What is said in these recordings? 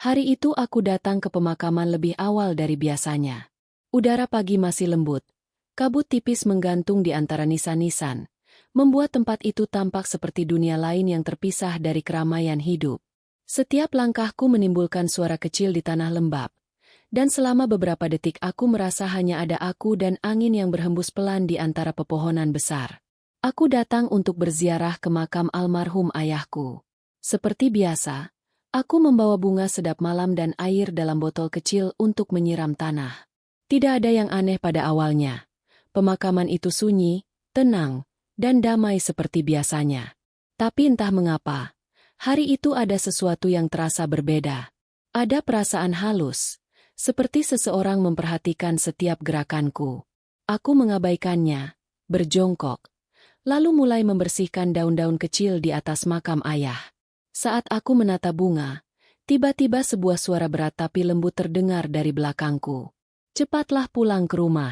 Hari itu aku datang ke pemakaman lebih awal dari biasanya. Udara pagi masih lembut. Kabut tipis menggantung di antara nisan-nisan, membuat tempat itu tampak seperti dunia lain yang terpisah dari keramaian hidup. Setiap langkahku menimbulkan suara kecil di tanah lembab, dan selama beberapa detik aku merasa hanya ada aku dan angin yang berhembus pelan di antara pepohonan besar. Aku datang untuk berziarah ke makam almarhum ayahku. Seperti biasa, aku membawa bunga sedap malam dan air dalam botol kecil untuk menyiram tanah. Tidak ada yang aneh pada awalnya. Pemakaman itu sunyi, tenang, dan damai seperti biasanya. Tapi entah mengapa, hari itu ada sesuatu yang terasa berbeda. Ada perasaan halus, seperti seseorang memperhatikan setiap gerakanku. Aku mengabaikannya, berjongkok, lalu mulai membersihkan daun-daun kecil di atas makam ayah. Saat aku menata bunga, tiba-tiba sebuah suara berat tapi lembut terdengar dari belakangku. Cepatlah pulang ke rumah.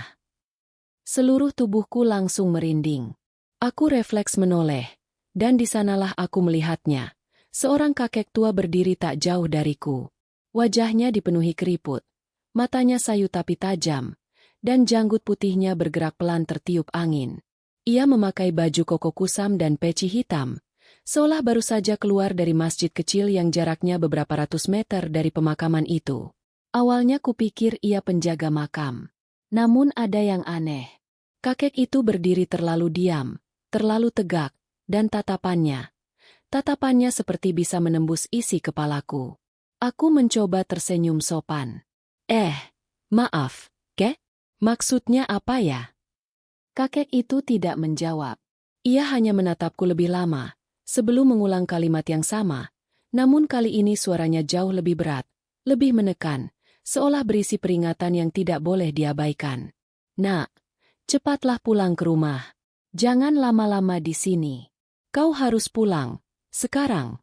Seluruh tubuhku langsung merinding. Aku refleks menoleh, dan di sanalah aku melihatnya. Seorang kakek tua berdiri tak jauh dariku. Wajahnya dipenuhi keriput, matanya sayu tapi tajam, dan janggut putihnya bergerak pelan tertiup angin. Ia memakai baju koko kusam dan peci hitam, seolah baru saja keluar dari masjid kecil yang jaraknya beberapa ratus meter dari pemakaman itu. Awalnya kupikir ia penjaga makam. Namun ada yang aneh. Kakek itu berdiri terlalu diam, terlalu tegak, dan tatapannya seperti bisa menembus isi kepalaku. Aku mencoba tersenyum sopan. Maaf, Kek? Maksudnya apa ya? Kakek itu tidak menjawab. Ia hanya menatapku lebih lama, sebelum mengulang kalimat yang sama, namun kali ini suaranya jauh lebih berat, lebih menekan, seolah berisi peringatan yang tidak boleh diabaikan. Nak, cepatlah pulang ke rumah. Jangan lama-lama di sini. Kau harus pulang, sekarang.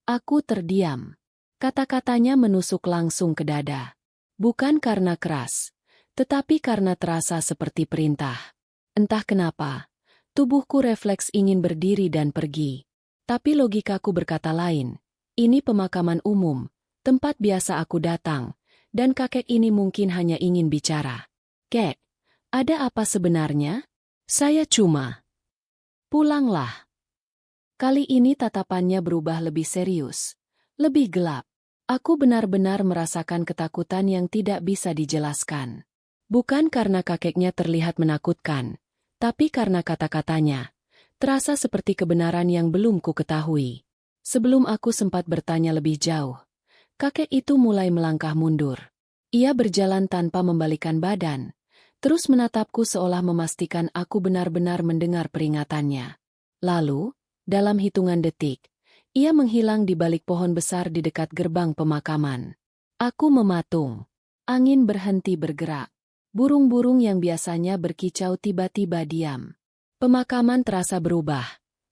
Aku terdiam. Kata-katanya menusuk langsung ke dada. Bukan karena keras, tetapi karena terasa seperti perintah. Entah kenapa, tubuhku refleks ingin berdiri dan pergi. Tapi logikaku berkata lain. Ini pemakaman umum, tempat biasa aku datang. Dan kakek ini mungkin hanya ingin bicara. Kek, ada apa sebenarnya? Saya cuma. Pulanglah. Kali ini tatapannya berubah lebih serius, lebih gelap. Aku benar-benar merasakan ketakutan yang tidak bisa dijelaskan. Bukan karena kakeknya terlihat menakutkan, tapi karena kata-katanya terasa seperti kebenaran yang belum ku ketahui. Sebelum aku sempat bertanya lebih jauh, kakek itu mulai melangkah mundur. Ia berjalan tanpa membalikkan badan, terus menatapku seolah memastikan aku benar-benar mendengar peringatannya. Lalu, dalam hitungan detik, ia menghilang di balik pohon besar di dekat gerbang pemakaman. Aku mematung. Angin berhenti bergerak. Burung-burung yang biasanya berkicau tiba-tiba diam. Pemakaman terasa berubah.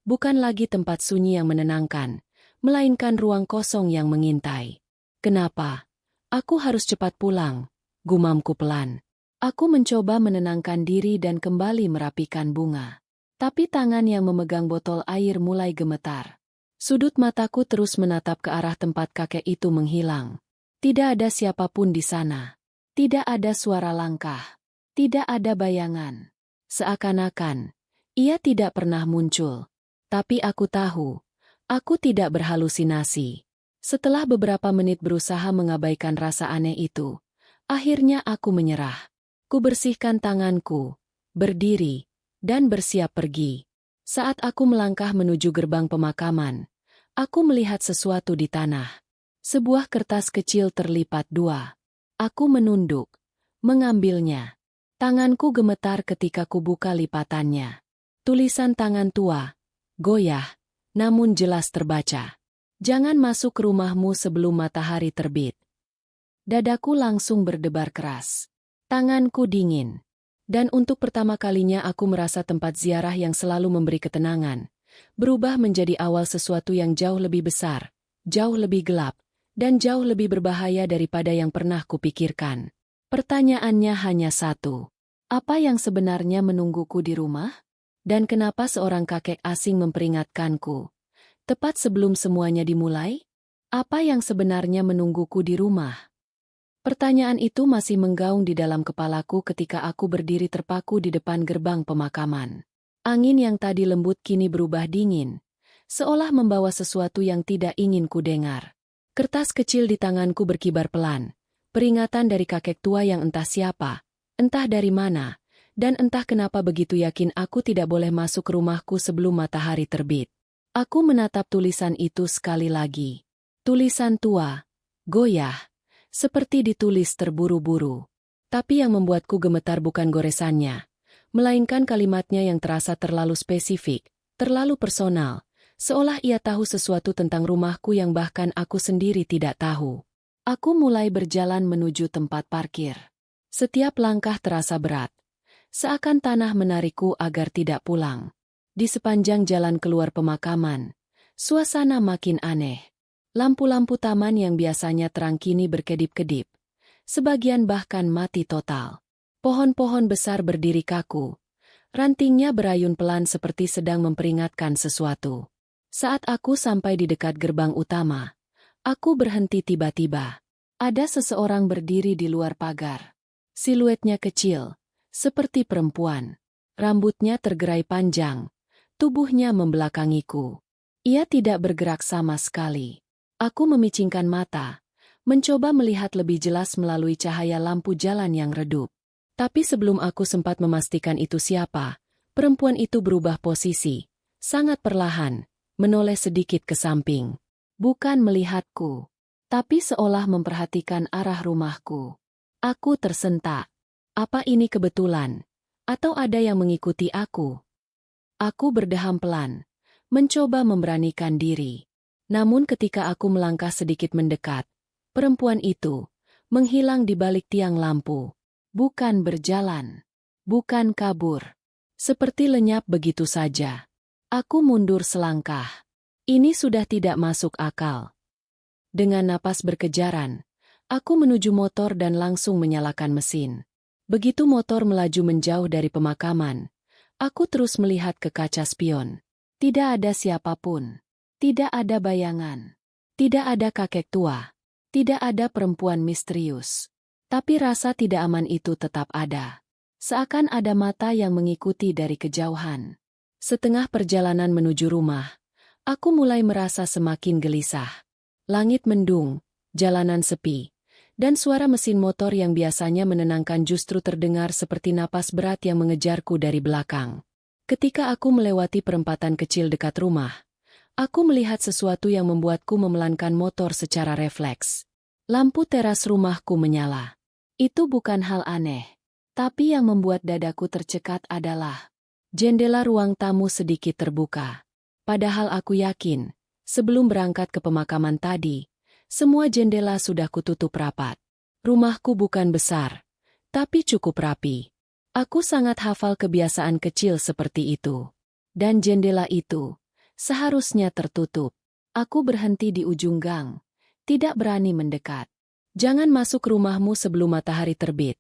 Bukan lagi tempat sunyi yang menenangkan, melainkan ruang kosong yang mengintai. Kenapa? Aku harus cepat pulang, gumamku pelan. Aku mencoba menenangkan diri dan kembali merapikan bunga. Tapi tangan yang memegang botol air mulai gemetar. Sudut mataku terus menatap ke arah tempat kakek itu menghilang. Tidak ada siapapun di sana. Tidak ada suara langkah. Tidak ada bayangan. Seakan-akan, ia tidak pernah muncul. Tapi aku tahu, aku tidak berhalusinasi. Setelah beberapa menit berusaha mengabaikan rasa aneh itu, akhirnya aku menyerah. Ku bersihkan tanganku, berdiri, dan bersiap pergi. Saat aku melangkah menuju gerbang pemakaman, aku melihat sesuatu di tanah. Sebuah kertas kecil terlipat dua. Aku menunduk, mengambilnya. Tanganku gemetar ketika ku buka lipatannya. Tulisan tangan tua, goyah, namun jelas terbaca. Jangan masuk ke rumahmu sebelum matahari terbit. Dadaku langsung berdebar keras. Tanganku dingin. Dan untuk pertama kalinya aku merasa tempat ziarah yang selalu memberi ketenangan berubah menjadi awal sesuatu yang jauh lebih besar, jauh lebih gelap, dan jauh lebih berbahaya daripada yang pernah kupikirkan. Pertanyaannya hanya satu. Apa yang sebenarnya menungguku di rumah? Dan kenapa seorang kakek asing memperingatkanku? Tepat sebelum semuanya dimulai? Apa yang sebenarnya menungguku di rumah? Pertanyaan itu masih menggaung di dalam kepalaku ketika aku berdiri terpaku di depan gerbang pemakaman. Angin yang tadi lembut kini berubah dingin, seolah membawa sesuatu yang tidak ingin ku dengar. Kertas kecil di tanganku berkibar pelan, peringatan dari kakek tua yang entah siapa, entah dari mana, dan entah kenapa begitu yakin aku tidak boleh masuk ke rumahku sebelum matahari terbit. Aku menatap tulisan itu sekali lagi. Tulisan tua, goyah, seperti ditulis terburu-buru. Tapi yang membuatku gemetar bukan goresannya, melainkan kalimatnya yang terasa terlalu spesifik, terlalu personal, seolah ia tahu sesuatu tentang rumahku yang bahkan aku sendiri tidak tahu. Aku mulai berjalan menuju tempat parkir. Setiap langkah terasa berat, seakan tanah menarikku agar tidak pulang. Di sepanjang jalan keluar pemakaman, suasana makin aneh. Lampu-lampu taman yang biasanya terang kini berkedip-kedip. Sebagian bahkan mati total. Pohon-pohon besar berdiri kaku. Rantingnya berayun pelan seperti sedang memperingatkan sesuatu. Saat aku sampai di dekat gerbang utama, aku berhenti tiba-tiba. Ada seseorang berdiri di luar pagar. Siluetnya kecil, seperti perempuan. Rambutnya tergerai panjang, tubuhnya membelakangiku. Ia tidak bergerak sama sekali. Aku memicingkan mata, mencoba melihat lebih jelas melalui cahaya lampu jalan yang redup. Tapi sebelum aku sempat memastikan itu siapa, perempuan itu berubah posisi, sangat perlahan, menoleh sedikit ke samping. Bukan melihatku, tapi seolah memperhatikan arah rumahku. Aku tersentak. Apa ini kebetulan? Atau ada yang mengikuti aku? Aku berdeham pelan, mencoba memberanikan diri. Namun ketika aku melangkah sedikit mendekat, perempuan itu menghilang di balik tiang lampu. Bukan berjalan, bukan kabur. Seperti lenyap begitu saja. Aku mundur selangkah. Ini sudah tidak masuk akal. Dengan napas berkejaran, aku menuju motor dan langsung menyalakan mesin. Begitu motor melaju menjauh dari pemakaman, aku terus melihat ke kaca spion. Tidak ada siapapun. Tidak ada bayangan. Tidak ada kakek tua. Tidak ada perempuan misterius. Tapi rasa tidak aman itu tetap ada. Seakan ada mata yang mengikuti dari kejauhan. Setengah perjalanan menuju rumah, aku mulai merasa semakin gelisah. Langit mendung, jalanan sepi, dan suara mesin motor yang biasanya menenangkan justru terdengar seperti napas berat yang mengejarku dari belakang. Ketika aku melewati perempatan kecil dekat rumah, aku melihat sesuatu yang membuatku memelankan motor secara refleks. Lampu teras rumahku menyala. Itu bukan hal aneh. Tapi yang membuat dadaku tercekat adalah jendela ruang tamu sedikit terbuka. Padahal aku yakin, sebelum berangkat ke pemakaman tadi, semua jendela sudah kututup rapat. Rumahku bukan besar, tapi cukup rapi. Aku sangat hafal kebiasaan kecil seperti itu. Dan jendela itu seharusnya tertutup. Aku berhenti di ujung gang, tidak berani mendekat. Jangan masuk rumahmu sebelum matahari terbit.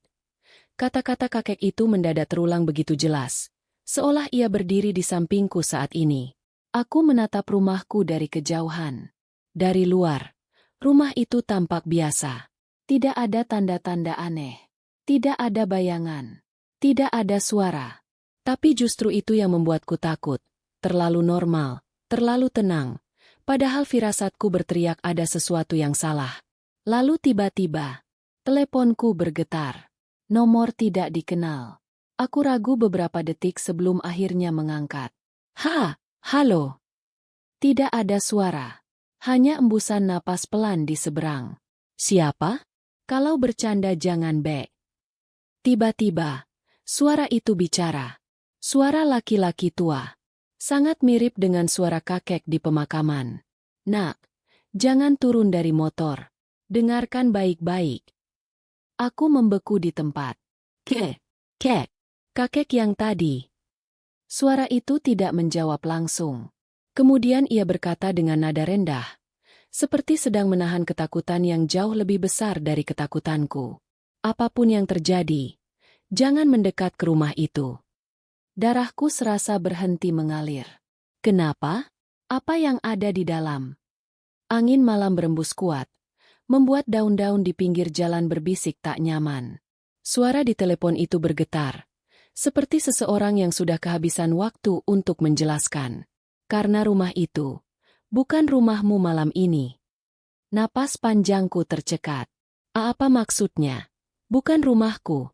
Kata-kata kakek itu mendadak terulang begitu jelas, seolah ia berdiri di sampingku saat ini. Aku menatap rumahku dari kejauhan. Dari luar, rumah itu tampak biasa. Tidak ada tanda-tanda aneh. Tidak ada bayangan. Tidak ada suara. Tapi justru itu yang membuatku takut. Terlalu normal. Terlalu tenang, padahal firasatku berteriak ada sesuatu yang salah. Lalu tiba-tiba, teleponku bergetar. Nomor tidak dikenal. Aku ragu beberapa detik sebelum akhirnya mengangkat. Halo. Tidak ada suara. Hanya embusan napas pelan di seberang. Siapa? Kalau bercanda jangan bek. Tiba-tiba, suara itu bicara. Suara laki-laki tua. Sangat mirip dengan suara kakek di pemakaman. Nak, jangan turun dari motor. Dengarkan baik-baik. Aku membeku di tempat. Kakek yang tadi. Suara itu tidak menjawab langsung. Kemudian ia berkata dengan nada rendah, seperti sedang menahan ketakutan yang jauh lebih besar dari ketakutanku. Apapun yang terjadi, jangan mendekat ke rumah itu. Darahku serasa berhenti mengalir. Kenapa? Apa yang ada di dalam? Angin malam berembus kuat, membuat daun-daun di pinggir jalan berbisik tak nyaman. Suara di telepon itu bergetar, seperti seseorang yang sudah kehabisan waktu untuk menjelaskan. Karena rumah itu bukan rumahmu malam ini. Napas panjangku tercekat. Apa maksudnya? Bukan rumahku.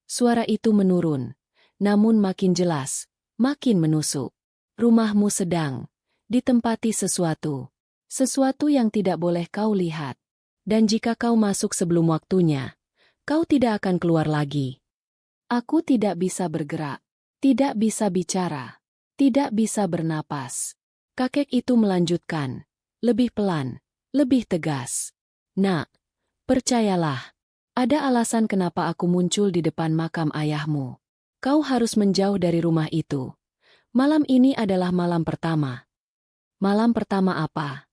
Suara itu menurun, namun makin jelas, makin menusuk. Rumahmu sedang ditempati sesuatu. Sesuatu yang tidak boleh kau lihat. Dan jika kau masuk sebelum waktunya, kau tidak akan keluar lagi. Aku tidak bisa bergerak, tidak bisa bicara, tidak bisa bernapas. Kakek itu melanjutkan, lebih pelan, lebih tegas. Nak, percayalah, ada alasan kenapa aku muncul di depan makam ayahmu. Kau harus menjauh dari rumah itu. Malam ini adalah malam pertama. Malam pertama apa?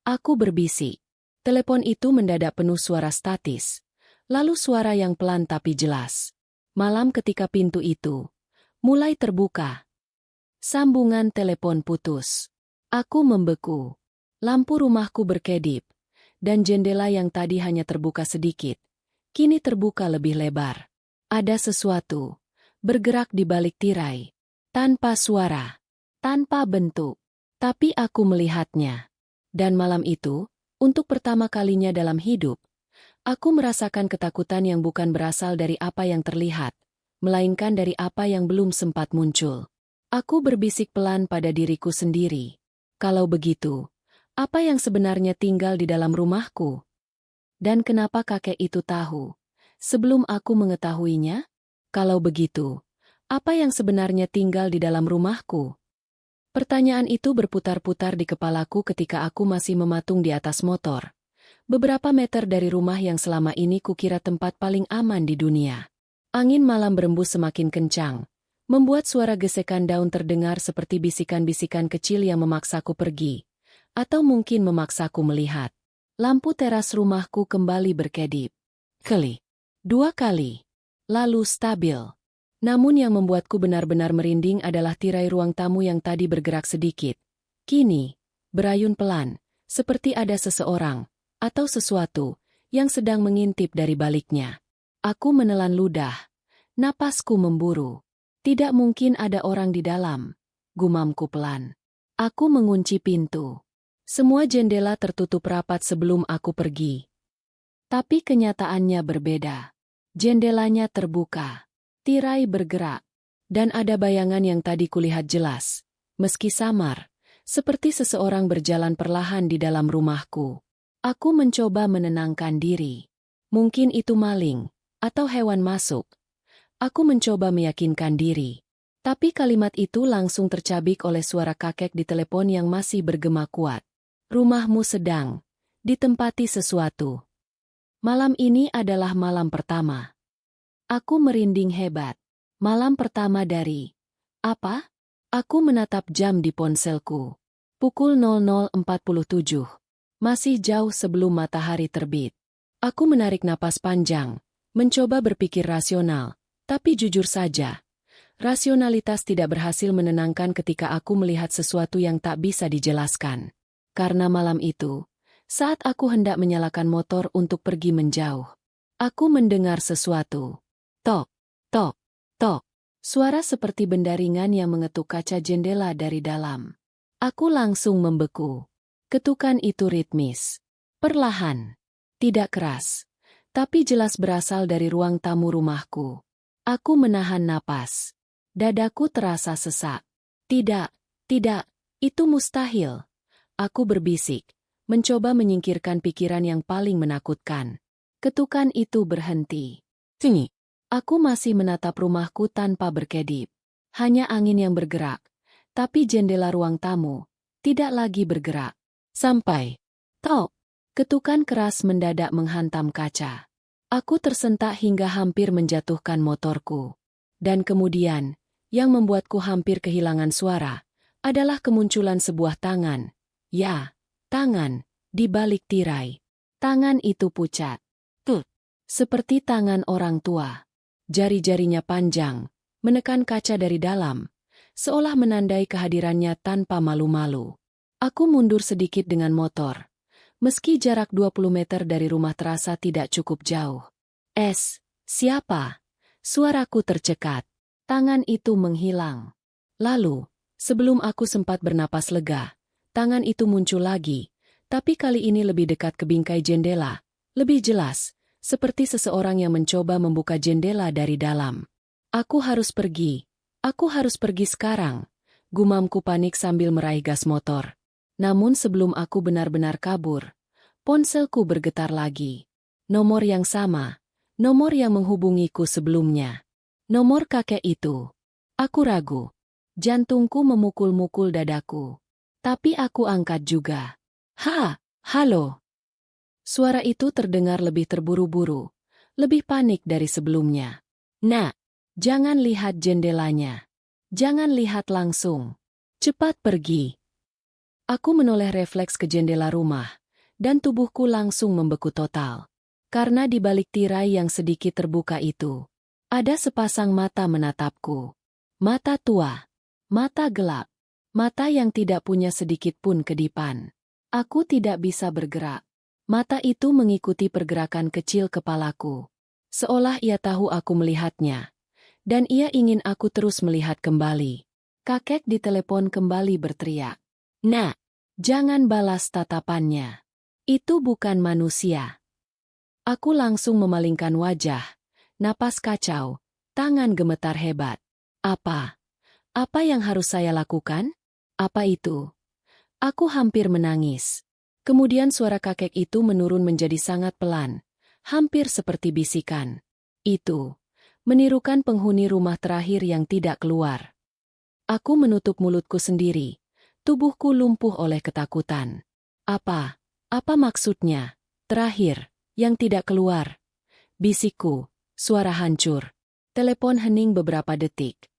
Aku berbisik. Telepon itu mendadak penuh suara statis. Lalu suara yang pelan tapi jelas. Malam ketika pintu itu mulai terbuka. Sambungan telepon putus. Aku membeku. Lampu rumahku berkedip. Dan jendela yang tadi hanya terbuka sedikit, kini terbuka lebih lebar. Ada sesuatu bergerak di balik tirai. Tanpa suara. Tanpa bentuk. Tapi aku melihatnya. Dan malam itu, untuk pertama kalinya dalam hidup, aku merasakan ketakutan yang bukan berasal dari apa yang terlihat, melainkan dari apa yang belum sempat muncul. Aku berbisik pelan pada diriku sendiri. Kalau begitu, apa yang sebenarnya tinggal di dalam rumahku? Dan kenapa kakek itu tahu sebelum aku mengetahuinya? Kalau begitu, apa yang sebenarnya tinggal di dalam rumahku? Pertanyaan itu berputar-putar di kepalaku ketika aku masih mematung di atas motor. Beberapa meter dari rumah yang selama ini kukira tempat paling aman di dunia. Angin malam berembus semakin kencang, membuat suara gesekan daun terdengar seperti bisikan-bisikan kecil yang memaksaku pergi, atau mungkin memaksaku melihat. Lampu teras rumahku kembali berkedip. Kali. 2 kali. Lalu stabil. Namun yang membuatku benar-benar merinding adalah tirai ruang tamu yang tadi bergerak sedikit. Kini, berayun pelan, seperti ada seseorang, atau sesuatu, yang sedang mengintip dari baliknya. Aku menelan ludah. Napasku memburu. Tidak mungkin ada orang di dalam. Gumamku pelan. Aku mengunci pintu. Semua jendela tertutup rapat sebelum aku pergi. Tapi kenyataannya berbeda. Jendelanya terbuka. Tirai bergerak, dan ada bayangan yang tadi kulihat jelas, meski samar, seperti seseorang berjalan perlahan di dalam rumahku. Aku mencoba menenangkan diri. Mungkin itu maling, atau hewan masuk. Aku mencoba meyakinkan diri. Tapi kalimat itu langsung tercabik oleh suara kakek di telepon yang masih bergema kuat. Rumahmu sedang ditempati sesuatu. Malam ini adalah malam pertama. Aku merinding hebat. Malam pertama dari apa? Aku menatap jam di ponselku. Pukul 00.47. Masih jauh sebelum matahari terbit. Aku menarik napas panjang, mencoba berpikir rasional, tapi jujur saja, rasionalitas tidak berhasil menenangkan ketika aku melihat sesuatu yang tak bisa dijelaskan. Karena malam itu, saat aku hendak menyalakan motor untuk pergi menjauh, aku mendengar sesuatu. Tok, tok, tok. Suara seperti benda ringan yang mengetuk kaca jendela dari dalam. Aku langsung membeku. Ketukan itu ritmis. Perlahan. Tidak keras. Tapi jelas berasal dari ruang tamu rumahku. Aku menahan napas. Dadaku terasa sesak. Tidak, tidak, itu mustahil. Aku berbisik, mencoba menyingkirkan pikiran yang paling menakutkan. Ketukan itu berhenti. Sini. Aku masih menatap rumahku tanpa berkedip. Hanya angin yang bergerak, tapi jendela ruang tamu tidak lagi bergerak. Sampai, tok, ketukan keras mendadak menghantam kaca. Aku tersentak hingga hampir menjatuhkan motorku. Dan kemudian, yang membuatku hampir kehilangan suara, adalah kemunculan sebuah tangan. Ya, tangan, di balik tirai. Tangan itu pucat. Seperti tangan orang tua. Jari-jarinya panjang, menekan kaca dari dalam, seolah menandai kehadirannya tanpa malu-malu. Aku mundur sedikit dengan motor, Meski jarak 20 meter dari rumah terasa tidak cukup jauh. Siapa? Suaraku tercekat. Tangan itu menghilang. Lalu, sebelum aku sempat bernapas lega, tangan itu muncul lagi, tapi kali ini lebih dekat ke bingkai jendela, lebih jelas, seperti seseorang yang mencoba membuka jendela dari dalam. Aku harus pergi sekarang, gumamku panik sambil meraih gas motor. Namun sebelum aku benar-benar kabur, ponselku bergetar lagi. Nomor yang sama, nomor yang menghubungiku sebelumnya. Nomor kakek itu. Aku ragu. Jantungku memukul-mukul dadaku. Tapi aku angkat juga. Halo. Suara itu terdengar lebih terburu-buru, lebih panik dari sebelumnya. Nak, jangan lihat jendelanya. Jangan lihat langsung. Cepat pergi. Aku menoleh refleks ke jendela rumah, dan tubuhku langsung membeku total. Karena di balik tirai yang sedikit terbuka itu, ada sepasang mata menatapku. Mata tua. Mata gelap. Mata yang tidak punya sedikit pun kedipan. Aku tidak bisa bergerak. Mata itu mengikuti pergerakan kecil kepalaku. Seolah ia tahu aku melihatnya. Dan ia ingin aku terus melihat kembali. Kakek di telepon kembali berteriak. Nak, jangan balas tatapannya. Itu bukan manusia. Aku langsung memalingkan wajah. Napas kacau. Tangan gemetar hebat. Apa yang harus saya lakukan? Apa itu? Aku hampir menangis. Kemudian suara kakek itu menurun menjadi sangat pelan, hampir seperti bisikan. Itu menirukan penghuni rumah terakhir yang tidak keluar. Aku menutup mulutku sendiri, tubuhku lumpuh oleh ketakutan. Apa maksudnya? Terakhir, yang tidak keluar. Bisikku, suara hancur. Telepon hening beberapa detik.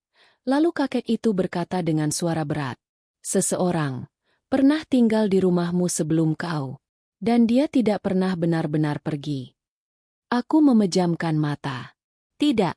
Lalu kakek itu berkata dengan suara berat. Seseorang pernah tinggal di rumahmu sebelum kau. Dan dia tidak pernah benar-benar pergi. Aku memejamkan mata. Tidak.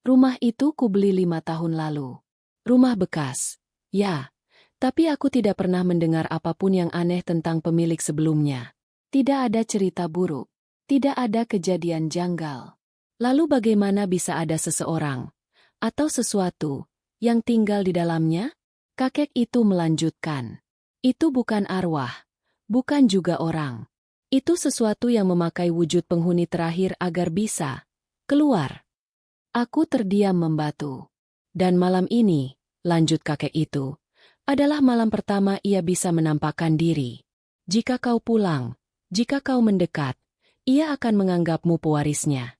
Rumah itu kubeli 5 tahun lalu. Rumah bekas. Ya, tapi aku tidak pernah mendengar apapun yang aneh tentang pemilik sebelumnya. Tidak ada cerita buruk. Tidak ada kejadian janggal. Lalu bagaimana bisa ada seseorang atau sesuatu yang tinggal di dalamnya? Kakek itu melanjutkan. Itu bukan arwah, bukan juga orang. Itu sesuatu yang memakai wujud penghuni terakhir agar bisa keluar. Aku terdiam membatu. Dan malam ini, lanjut kakek itu, adalah malam pertama ia bisa menampakkan diri. Jika kau pulang, jika kau mendekat, ia akan menganggapmu pewarisnya.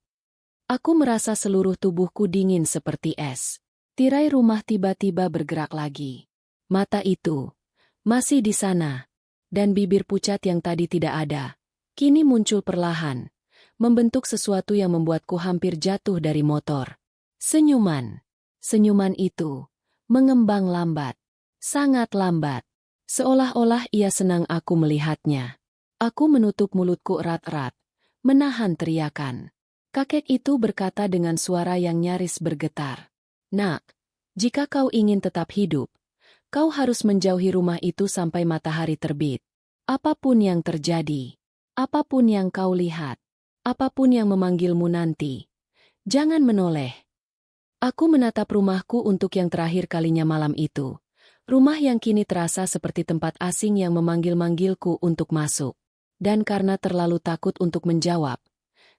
Aku merasa seluruh tubuhku dingin seperti es. Tirai rumah tiba-tiba bergerak lagi. Mata itu masih di sana, dan bibir pucat yang tadi tidak ada, kini muncul perlahan, membentuk sesuatu yang membuatku hampir jatuh dari motor. Senyuman itu mengembang lambat, sangat lambat, seolah-olah ia senang aku melihatnya. Aku menutup mulutku erat-erat, menahan teriakan. Kakek itu berkata dengan suara yang nyaris bergetar. Nak, jika kau ingin tetap hidup, kau harus menjauhi rumah itu sampai matahari terbit. Apapun yang terjadi, apapun yang kau lihat, apapun yang memanggilmu nanti, jangan menoleh. Aku menatap rumahku untuk yang terakhir kalinya malam itu. Rumah yang kini terasa seperti tempat asing yang memanggil-manggilku untuk masuk. Dan karena terlalu takut untuk menjawab,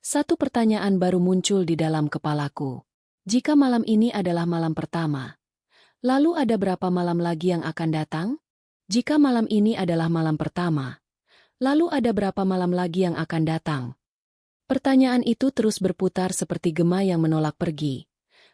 satu pertanyaan baru muncul di dalam kepalaku. Jika malam ini adalah malam pertama, lalu ada berapa malam lagi yang akan datang? Jika malam ini adalah malam pertama, lalu ada berapa malam lagi yang akan datang? Pertanyaan itu terus berputar seperti gema yang menolak pergi.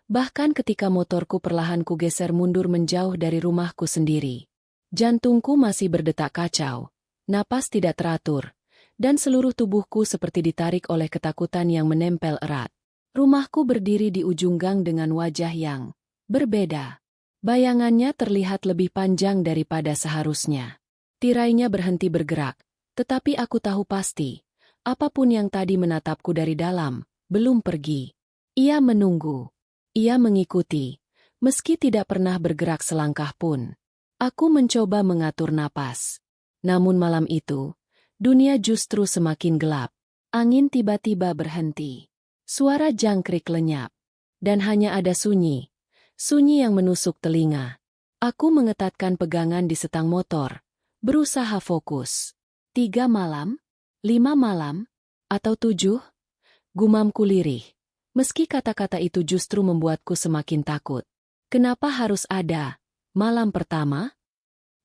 Bahkan ketika motorku perlahan kugeser mundur menjauh dari rumahku sendiri. Jantungku masih berdetak kacau, napas tidak teratur, dan seluruh tubuhku seperti ditarik oleh ketakutan yang menempel erat. Rumahku berdiri di ujung gang dengan wajah yang berbeda. Bayangannya terlihat lebih panjang daripada seharusnya. Tirainya berhenti bergerak, tetapi aku tahu pasti, apapun yang tadi menatapku dari dalam, belum pergi. Ia menunggu. Ia mengikuti, meski tidak pernah bergerak selangkah pun. Aku mencoba mengatur napas. Namun malam itu, Dunia justru semakin gelap. Angin tiba-tiba berhenti. Suara jangkrik lenyap. Dan hanya ada sunyi. Sunyi yang menusuk telinga. Aku mengetatkan pegangan di setang motor. Berusaha fokus. 3 malam? 5 malam? Atau 7? Gumamku lirih. Meski kata-kata itu justru membuatku semakin takut. Kenapa harus ada malam pertama?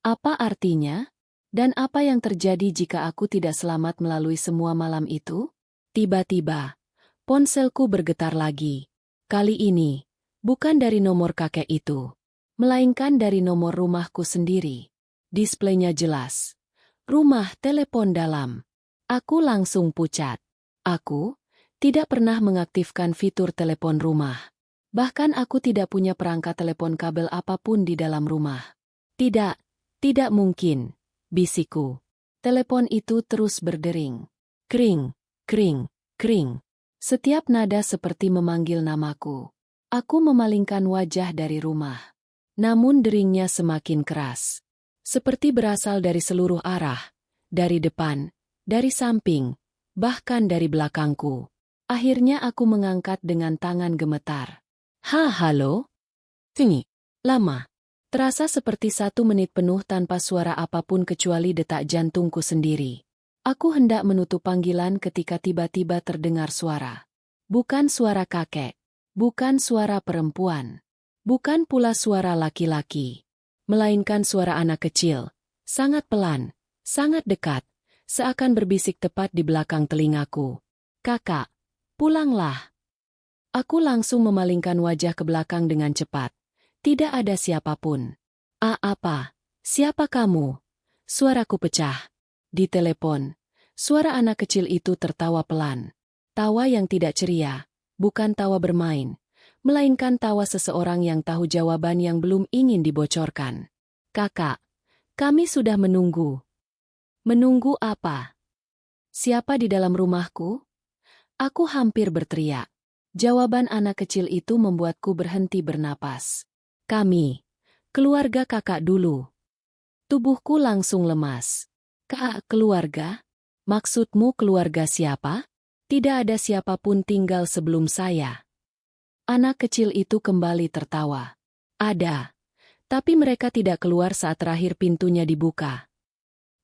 Apa artinya? Dan apa yang terjadi jika aku tidak selamat melalui semua malam itu? Tiba-tiba, ponselku bergetar lagi. Kali ini, bukan dari nomor kakek itu, melainkan dari nomor rumahku sendiri. Displaynya jelas. Rumah telepon dalam. Aku langsung pucat. Aku tidak pernah mengaktifkan fitur telepon rumah. Bahkan aku tidak punya perangkat telepon kabel apapun di dalam rumah. Tidak mungkin. Bisikku. Telepon itu terus berdering. Kring, kring, kring. Setiap nada seperti memanggil namaku. Aku memalingkan wajah dari rumah. Namun deringnya semakin keras. Seperti berasal dari seluruh arah. Dari depan, dari samping, bahkan dari belakangku. Akhirnya aku mengangkat dengan tangan gemetar. Halo? Tinggi. Lama. Terasa seperti 1 menit penuh tanpa suara apapun kecuali detak jantungku sendiri. Aku hendak menutup panggilan ketika tiba-tiba terdengar suara. Bukan suara kakek. Bukan suara perempuan. Bukan pula suara laki-laki. Melainkan suara anak kecil. Sangat pelan. Sangat dekat. Seakan berbisik tepat di belakang telingaku. Kakak, pulanglah. Aku langsung memalingkan wajah ke belakang dengan cepat. Tidak ada siapapun. Apa? Siapa kamu? Suaraku pecah. Di telepon, suara anak kecil itu tertawa pelan. Tawa yang tidak ceria, bukan tawa bermain, melainkan tawa seseorang yang tahu jawaban yang belum ingin dibocorkan. Kakak, kami sudah menunggu. Menunggu apa? Siapa di dalam rumahku? Aku hampir berteriak. Jawaban anak kecil itu membuatku berhenti bernapas. Kami, keluarga kakak dulu. Tubuhku langsung lemas. Kak, keluarga? Maksudmu keluarga siapa? Tidak ada siapapun tinggal sebelum saya. Anak kecil itu kembali tertawa. Ada. Tapi mereka tidak keluar saat terakhir pintunya dibuka.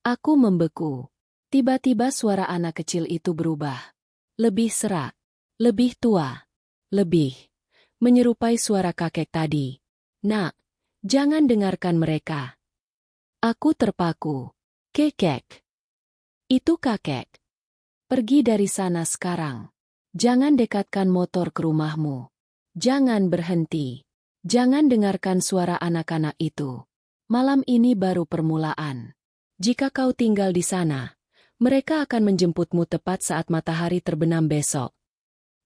Aku membeku. Tiba-tiba suara anak kecil itu berubah. Lebih serak. Lebih tua. Lebih menyerupai suara kakek tadi. Nak, jangan dengarkan mereka. Aku terpaku. Kekek. Itu kakek. Pergi dari sana sekarang. Jangan dekatkan motor ke rumahmu. Jangan berhenti. Jangan dengarkan suara anak-anak itu. Malam ini baru permulaan. Jika kau tinggal di sana, mereka akan menjemputmu tepat saat matahari terbenam besok.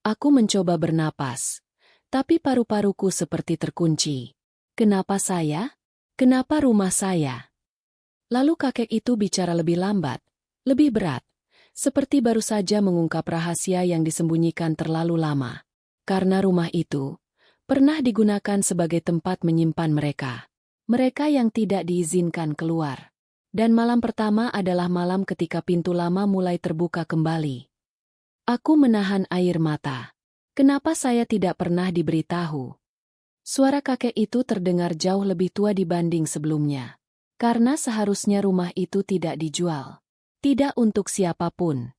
Aku mencoba bernapas, tapi paru-paruku seperti terkunci. Kenapa saya? Kenapa rumah saya? Lalu kakek itu bicara lebih lambat, lebih berat, seperti baru saja mengungkap rahasia yang disembunyikan terlalu lama. Karena rumah itu pernah digunakan sebagai tempat menyimpan mereka. Mereka yang tidak diizinkan keluar. Dan malam pertama adalah malam ketika pintu lama mulai terbuka kembali. Aku menahan air mata. Kenapa saya tidak pernah diberitahu? Suara kakek itu terdengar jauh lebih tua dibanding sebelumnya. Karena seharusnya rumah itu tidak dijual. Tidak untuk siapapun.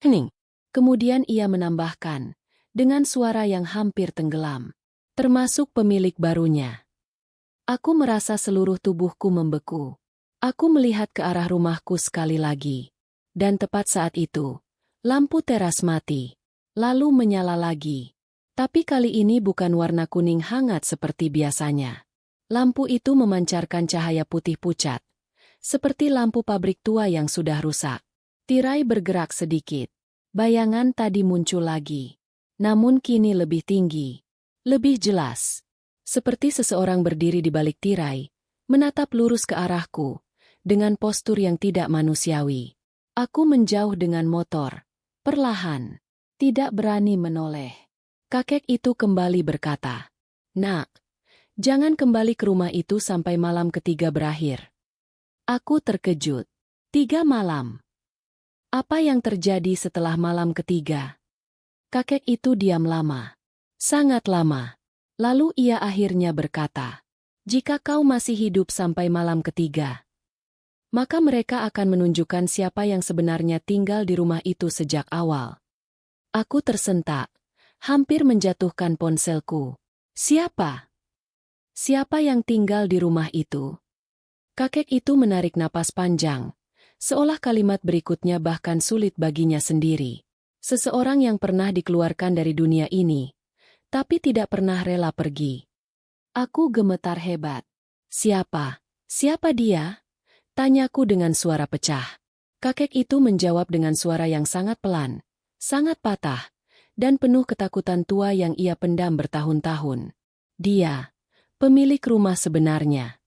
Hening. Kemudian ia menambahkan, dengan suara yang hampir tenggelam. Termasuk pemilik barunya. Aku merasa seluruh tubuhku membeku. Aku melihat ke arah rumahku sekali lagi. Dan tepat saat itu, lampu teras mati. Lalu menyala lagi. Tapi kali ini bukan warna kuning hangat seperti biasanya. Lampu itu memancarkan cahaya putih pucat. Seperti lampu pabrik tua yang sudah rusak. Tirai bergerak sedikit. Bayangan tadi muncul lagi. Namun kini lebih tinggi. Lebih jelas. Seperti seseorang berdiri di balik tirai, menatap lurus ke arahku, dengan postur yang tidak manusiawi. Aku menjauh dengan motor. Perlahan. Tidak berani menoleh. Kakek itu kembali berkata, "Nak, jangan kembali ke rumah itu sampai malam ketiga berakhir." Aku terkejut. 3 malam. Apa yang terjadi setelah malam ketiga? Kakek itu diam lama. Sangat lama. Lalu ia akhirnya berkata, "Jika kau masih hidup sampai malam ketiga, maka mereka akan menunjukkan siapa yang sebenarnya tinggal di rumah itu sejak awal." Aku tersentak, hampir menjatuhkan ponselku. Siapa? Siapa yang tinggal di rumah itu? Kakek itu menarik napas panjang, seolah kalimat berikutnya bahkan sulit baginya sendiri. Seseorang yang pernah dikeluarkan dari dunia ini, tapi tidak pernah rela pergi. Aku gemetar hebat. Siapa? Siapa dia? Tanyaku dengan suara pecah. Kakek itu menjawab dengan suara yang sangat pelan, sangat patah, dan penuh ketakutan tua yang ia pendam bertahun-tahun. Dia, pemilik rumah sebenarnya.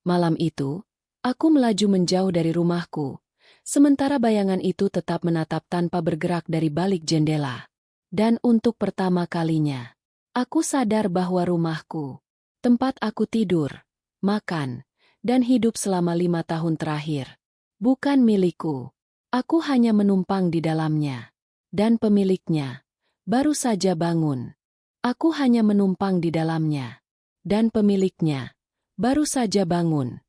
Malam itu, aku melaju menjauh dari rumahku, sementara bayangan itu tetap menatap tanpa bergerak dari balik jendela. Dan untuk pertama kalinya, aku sadar bahwa rumahku, tempat aku tidur, makan, dan hidup selama 5 tahun terakhir, bukan milikku. Aku hanya menumpang di dalamnya. Dan pemiliknya baru saja bangun. Aku hanya menumpang di dalamnya. Dan pemiliknya baru saja bangun.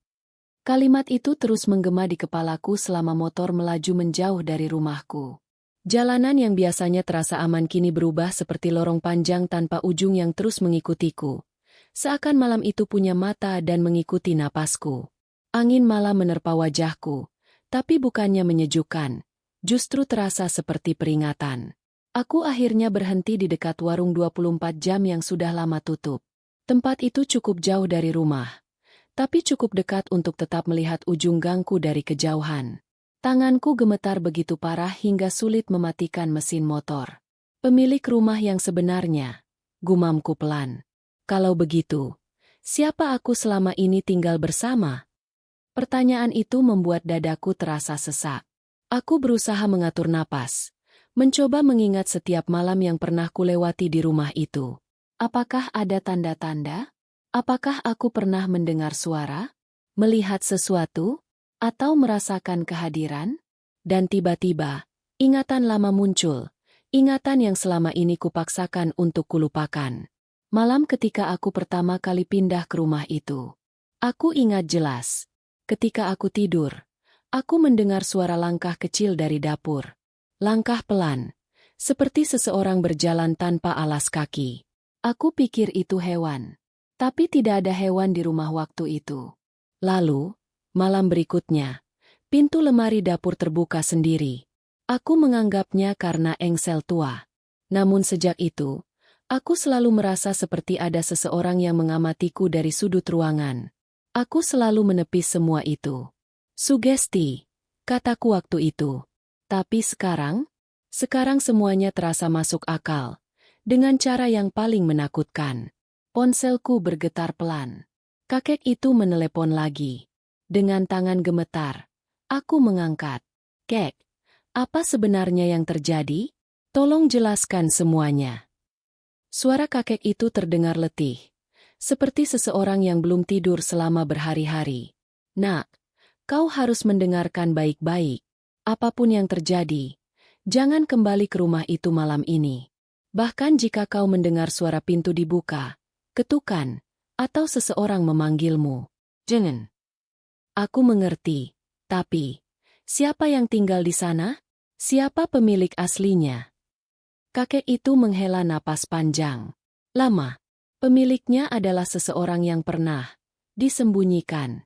Kalimat itu terus menggema di kepalaku selama motor melaju menjauh dari rumahku. Jalanan yang biasanya terasa aman kini berubah seperti lorong panjang tanpa ujung yang terus mengikutiku. Seakan malam itu punya mata dan mengikuti napasku. Angin malam menerpa wajahku, tapi bukannya menyejukkan, justru terasa seperti peringatan. Aku akhirnya berhenti di dekat warung 24 jam yang sudah lama tutup. Tempat itu cukup jauh dari rumah, tapi cukup dekat untuk tetap melihat ujung gangku dari kejauhan. Tanganku gemetar begitu parah hingga sulit mematikan mesin motor. Pemilik rumah yang sebenarnya, gumamku pelan. Kalau begitu, siapa aku selama ini tinggal bersama? Pertanyaan itu membuat dadaku terasa sesak. Aku berusaha mengatur napas, mencoba mengingat setiap malam yang pernah kulewati di rumah itu. Apakah ada tanda-tanda? Apakah aku pernah mendengar suara, melihat sesuatu, atau merasakan kehadiran? Dan tiba-tiba, ingatan lama muncul, ingatan yang selama ini kupaksakan untuk kulupakan. Malam ketika aku pertama kali pindah ke rumah itu. Aku ingat jelas. Ketika aku tidur, aku mendengar suara langkah kecil dari dapur. Langkah pelan, seperti seseorang berjalan tanpa alas kaki. Aku pikir itu hewan. Tapi tidak ada hewan di rumah waktu itu. Lalu, malam berikutnya, pintu lemari dapur terbuka sendiri. Aku menganggapnya karena engsel tua. Namun sejak itu, aku selalu merasa seperti ada seseorang yang mengamatiku dari sudut ruangan. Aku selalu menepis semua itu. Sugesti, kataku waktu itu. Tapi sekarang semuanya terasa masuk akal. Dengan cara yang paling menakutkan. Ponselku bergetar pelan. Kakek itu menelepon lagi. Dengan tangan gemetar, aku mengangkat. "Kek, apa sebenarnya yang terjadi? Tolong jelaskan semuanya." Suara kakek itu terdengar letih, seperti seseorang yang belum tidur selama berhari-hari. "Nak, kau harus mendengarkan baik-baik. Apapun yang terjadi, jangan kembali ke rumah itu malam ini. Bahkan jika kau mendengar suara pintu dibuka, ketukan, atau seseorang memanggilmu, jangan." Aku mengerti, tapi siapa yang tinggal di sana? Siapa pemilik aslinya? Kakek itu menghela napas panjang. Lama. Pemiliknya adalah seseorang yang pernah disembunyikan.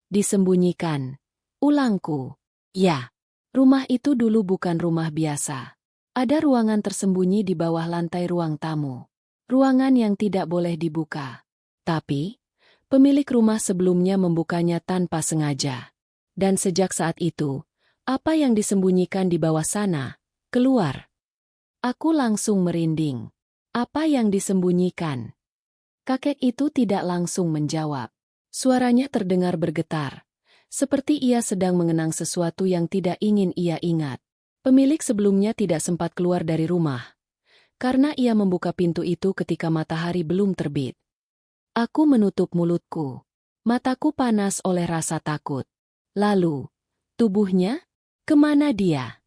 Disembunyikan. Ulangku. Ya, rumah itu dulu bukan rumah biasa. Ada ruangan tersembunyi di bawah lantai ruang tamu. Ruangan yang tidak boleh dibuka. Tapi pemilik rumah sebelumnya membukanya tanpa sengaja. Dan sejak saat itu, apa yang disembunyikan di bawah sana, keluar. Aku langsung merinding. Apa yang disembunyikan? Kakek itu tidak langsung menjawab. Suaranya terdengar bergetar, seperti ia sedang mengenang sesuatu yang tidak ingin ia ingat. Pemilik sebelumnya tidak sempat keluar dari rumah, karena ia membuka pintu itu ketika matahari belum terbit. Aku menutup mulutku. Mataku panas oleh rasa takut. Lalu, tubuhnya? Kemana dia?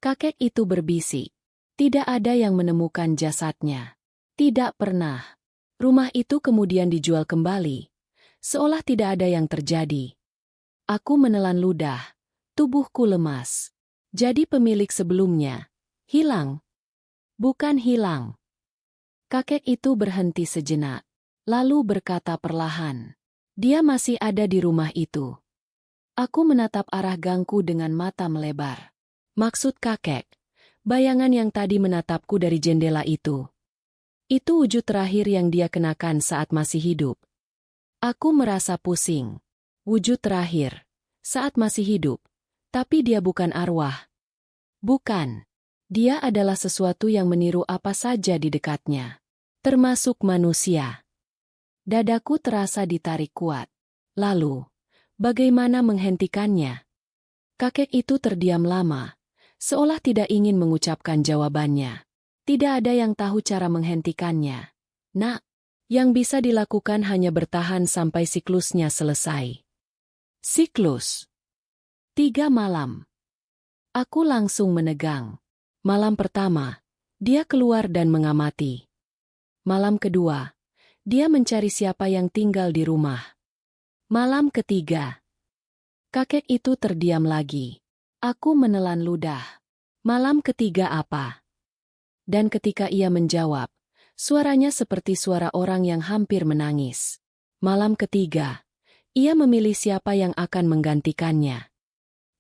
Kakek itu berbisik. Tidak ada yang menemukan jasadnya. Tidak pernah. Rumah itu kemudian dijual kembali, seolah tidak ada yang terjadi. Aku menelan ludah. Tubuhku lemas. Jadi pemilik sebelumnya hilang. Bukan hilang. Kakek itu berhenti sejenak, lalu berkata perlahan. Dia masih ada di rumah itu. Aku menatap arah gangku dengan mata melebar. Maksud kakek, bayangan yang tadi menatapku dari jendela itu. Itu wujud terakhir yang dia kenakan saat masih hidup. Aku merasa pusing. Wujud terakhir. Saat masih hidup. Tapi dia bukan arwah. Bukan. Dia adalah sesuatu yang meniru apa saja di dekatnya. Termasuk manusia. Dadaku terasa ditarik kuat. Lalu, bagaimana menghentikannya? Kakek itu terdiam lama, seolah tidak ingin mengucapkan jawabannya. Tidak ada yang tahu cara menghentikannya. Nak, yang bisa dilakukan hanya bertahan sampai siklusnya selesai. Siklus. 3 malam. Aku langsung menegang. Malam pertama, dia keluar dan mengamati. Malam kedua, dia mencari siapa yang tinggal di rumah. Malam ketiga, kakek itu terdiam lagi. Aku menelan ludah. Malam ketiga apa? Dan ketika ia menjawab, suaranya seperti suara orang yang hampir menangis. Malam ketiga, ia memilih siapa yang akan menggantikannya.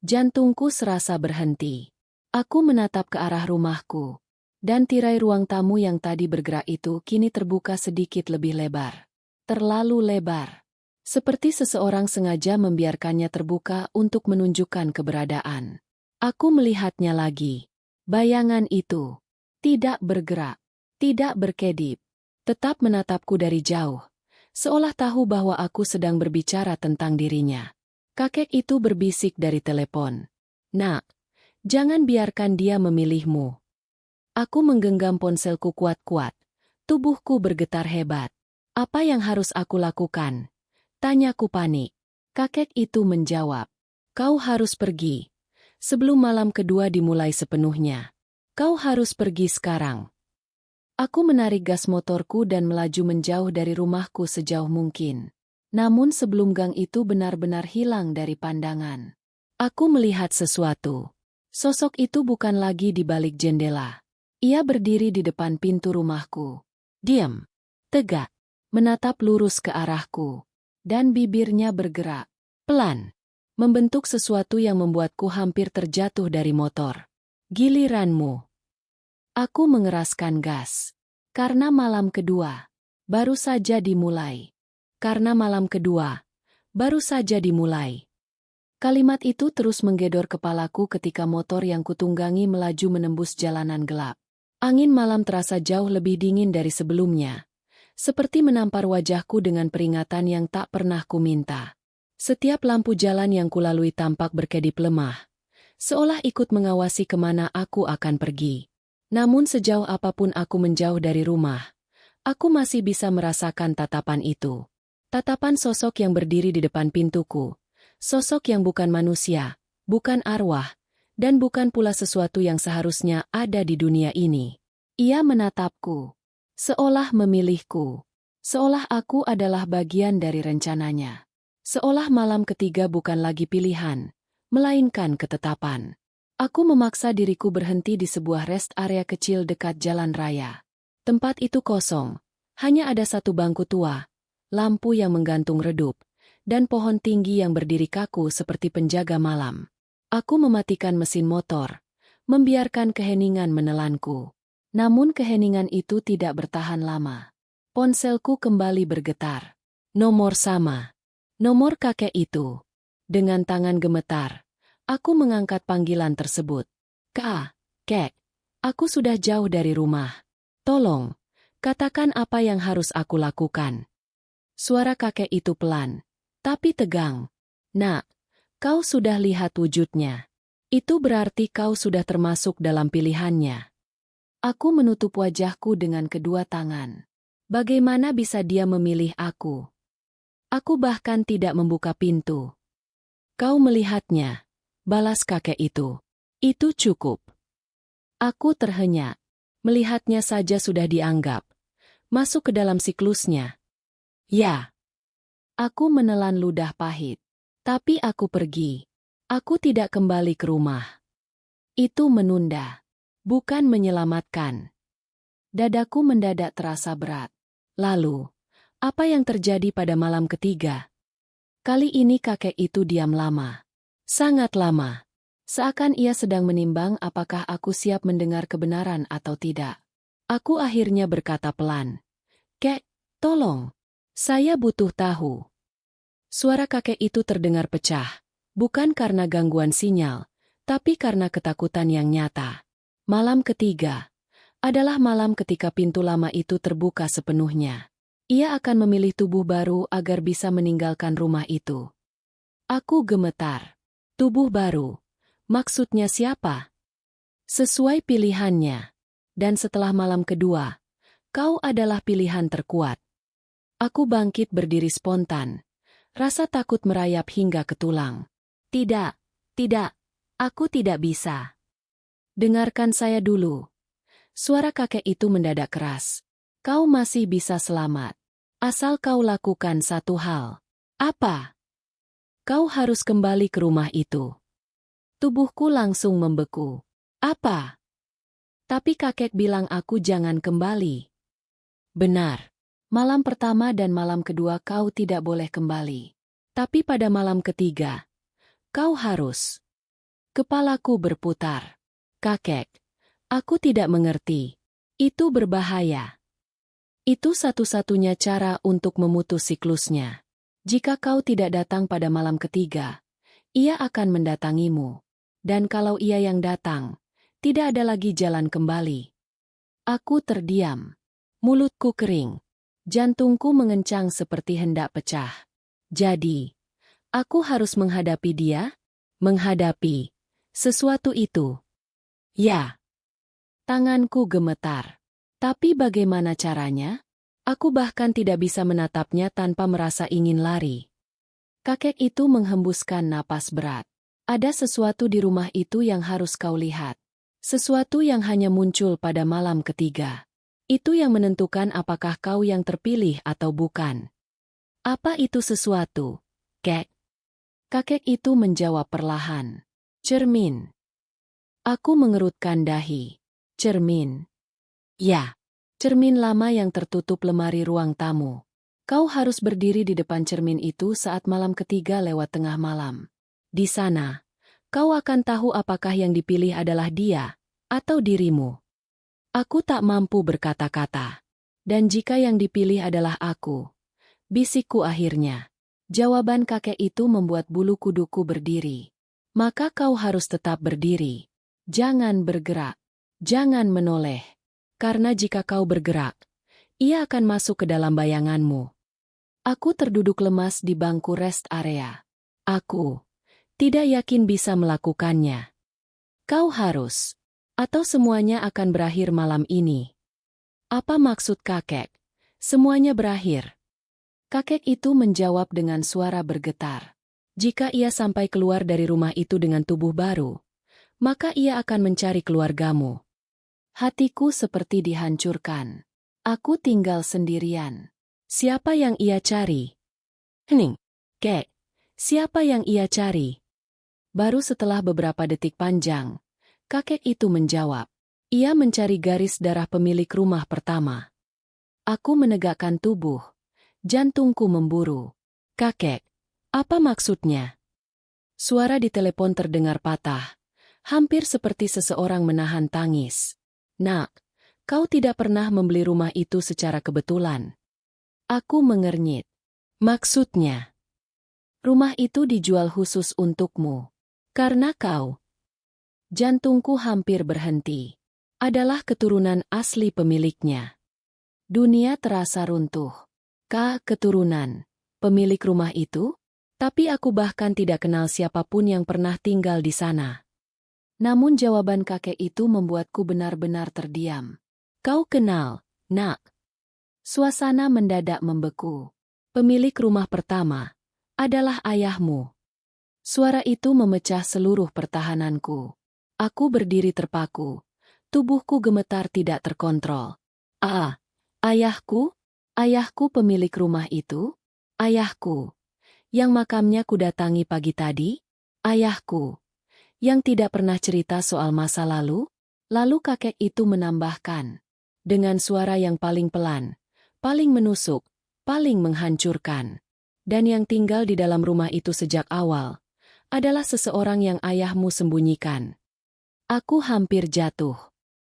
Jantungku serasa berhenti. Aku menatap ke arah rumahku. Dan tirai ruang tamu yang tadi bergerak itu kini terbuka sedikit lebih lebar. Terlalu lebar. Seperti seseorang sengaja membiarkannya terbuka untuk menunjukkan keberadaan. Aku melihatnya lagi. Bayangan itu tidak bergerak, tidak berkedip, tetap menatapku dari jauh, seolah tahu bahwa aku sedang berbicara tentang dirinya. Kakek itu berbisik dari telepon. Nak, jangan biarkan dia memilihmu. Aku menggenggam ponselku kuat-kuat. Tubuhku bergetar hebat. Apa yang harus aku lakukan? Tanyaku panik. Kakek itu menjawab. Kau harus pergi. Sebelum malam kedua dimulai sepenuhnya. Kau harus pergi sekarang. Aku menarik gas motorku dan melaju menjauh dari rumahku sejauh mungkin. Namun sebelum gang itu benar-benar hilang dari pandangan, aku melihat sesuatu. Sosok itu bukan lagi di balik jendela. Ia berdiri di depan pintu rumahku. Diam, tegak, menatap lurus ke arahku. Dan bibirnya bergerak, pelan, membentuk sesuatu yang membuatku hampir terjatuh dari motor. Giliranmu. Aku mengeraskan gas. Karena malam kedua baru saja dimulai. Karena malam kedua baru saja dimulai. Kalimat itu terus menggedor kepalaku ketika motor yang kutunggangi melaju menembus jalanan gelap. Angin malam terasa jauh lebih dingin dari sebelumnya. Seperti menampar wajahku dengan peringatan yang tak pernah kuminta. Setiap lampu jalan yang kulalui tampak berkedip lemah. Seolah ikut mengawasi kemana aku akan pergi. Namun sejauh apapun aku menjauh dari rumah, aku masih bisa merasakan tatapan itu. Tatapan sosok yang berdiri di depan pintuku. Sosok yang bukan manusia, bukan arwah, dan bukan pula sesuatu yang seharusnya ada di dunia ini. Ia menatapku, seolah memilihku, seolah aku adalah bagian dari rencananya. Seolah malam ketiga bukan lagi pilihan, melainkan ketetapan. Aku memaksa diriku berhenti di sebuah rest area kecil dekat jalan raya. Tempat itu kosong, hanya ada satu bangku tua, lampu yang menggantung redup, dan pohon tinggi yang berdiri kaku seperti penjaga malam. Aku mematikan mesin motor, membiarkan keheningan menelanku. Namun keheningan itu tidak bertahan lama. Ponselku kembali bergetar. Nomor sama. Nomor kakek itu. Dengan tangan gemetar, aku mengangkat panggilan tersebut. Kek, aku sudah jauh dari rumah. Tolong, katakan apa yang harus aku lakukan. Suara kakek itu pelan, tapi tegang. Nak, kau sudah lihat wujudnya. Itu berarti kau sudah termasuk dalam pilihannya. Aku menutup wajahku dengan kedua tangan. Bagaimana bisa dia memilih aku? Aku bahkan tidak membuka pintu. Kau melihatnya. balas kakek itu. Itu cukup. Aku terhenyak. Melihatnya saja sudah dianggap masuk ke dalam siklusnya. Ya. Aku menelan ludah pahit. Tapi aku pergi. Aku tidak kembali ke rumah. Itu menunda. Bukan menyelamatkan. Dadaku mendadak terasa berat. Lalu, apa yang terjadi pada malam ketiga? Kali ini kakek itu diam lama. Sangat lama. Seakan ia sedang menimbang apakah aku siap mendengar kebenaran atau tidak. Aku akhirnya berkata pelan. Kek, tolong. Saya butuh tahu. Suara kakek itu terdengar pecah. Bukan karena gangguan sinyal, tapi karena ketakutan yang nyata. Malam ketiga adalah malam ketika pintu lama itu terbuka sepenuhnya. Ia akan memilih tubuh baru agar bisa meninggalkan rumah itu. Aku gemetar. Tubuh baru. Maksudnya siapa? Sesuai pilihannya. Dan setelah malam kedua, kau adalah pilihan terkuat. Aku bangkit berdiri spontan. Rasa takut merayap hingga ke tulang. Tidak, tidak, aku tidak bisa. Dengarkan saya dulu. Suara kakek itu mendadak keras. Kau masih bisa selamat. Asal kau lakukan satu hal. Apa? Kau harus kembali ke rumah itu. Tubuhku langsung membeku. Apa? Tapi kakek bilang aku jangan kembali. Benar. Malam pertama dan malam kedua kau tidak boleh kembali. Tapi pada malam ketiga, kau harus. Kepalaku berputar. Kakek, aku tidak mengerti. Itu berbahaya. Itu satu-satunya cara untuk memutus siklusnya. Jika kau tidak datang pada malam ketiga, ia akan mendatangimu. Dan kalau ia yang datang, tidak ada lagi jalan kembali. Aku terdiam. Mulutku kering. Jantungku mengencang seperti hendak pecah. Jadi, aku harus menghadapi dia? Menghadapi sesuatu itu. Ya. Tanganku gemetar. Tapi bagaimana caranya? Aku bahkan tidak bisa menatapnya tanpa merasa ingin lari. Kakek itu menghembuskan napas berat. Ada sesuatu di rumah itu yang harus kau lihat. Sesuatu yang hanya muncul pada malam ketiga. Itu yang menentukan apakah kau yang terpilih atau bukan. Apa itu sesuatu, Kek? Kakek itu menjawab perlahan. Cermin. Aku mengerutkan dahi. Cermin. Ya, cermin lama yang tertutup lemari ruang tamu. Kau harus berdiri di depan cermin itu saat malam ketiga lewat tengah malam. Di sana, kau akan tahu apakah yang dipilih adalah dia atau dirimu. Aku tak mampu berkata-kata. Dan jika yang dipilih adalah aku, bisikku akhirnya. Jawaban kakek itu membuat bulu kuduku berdiri. Maka kau harus tetap berdiri. Jangan bergerak. Jangan menoleh. Karena jika kau bergerak, ia akan masuk ke dalam bayanganmu. Aku terduduk lemas di bangku rest area. Aku tidak yakin bisa melakukannya. Kau harus. Atau semuanya akan berakhir malam ini. Apa maksud kakek? Semuanya berakhir. Kakek itu menjawab dengan suara bergetar. Jika ia sampai keluar dari rumah itu dengan tubuh baru, maka ia akan mencari keluargamu. Hatiku seperti dihancurkan. Aku tinggal sendirian. Siapa yang ia cari? Hening. Kek, siapa yang ia cari? Baru setelah beberapa detik panjang, kakek itu menjawab. Ia mencari garis darah pemilik rumah pertama. Aku menegakkan tubuh. Jantungku memburu. Kakek, apa maksudnya? Suara di telepon terdengar patah. Hampir seperti seseorang menahan tangis. Nak, kau tidak pernah membeli rumah itu secara kebetulan. Aku mengernyit. Maksudnya? Rumah itu dijual khusus untukmu. Karena kau. Jantungku hampir berhenti. Adalah keturunan asli pemiliknya. Dunia terasa runtuh. Keturunan pemilik rumah itu? Tapi aku bahkan tidak kenal siapapun yang pernah tinggal di sana. Namun jawaban kakek itu membuatku benar-benar terdiam. Kau kenal, nak? Suasana mendadak membeku. Pemilik rumah pertama adalah ayahmu. Suara itu memecah seluruh pertahananku. Aku berdiri terpaku. Tubuhku gemetar tidak terkontrol. Ah, ayahku? Ayahku pemilik rumah itu? Ayahku, yang makamnya kudatangi pagi tadi? Ayahku, yang tidak pernah cerita soal masa lalu? Lalu kakek itu menambahkan, dengan suara yang paling pelan, paling menusuk, paling menghancurkan. Dan yang tinggal di dalam rumah itu sejak awal, adalah seseorang yang ayahmu sembunyikan. Aku hampir jatuh.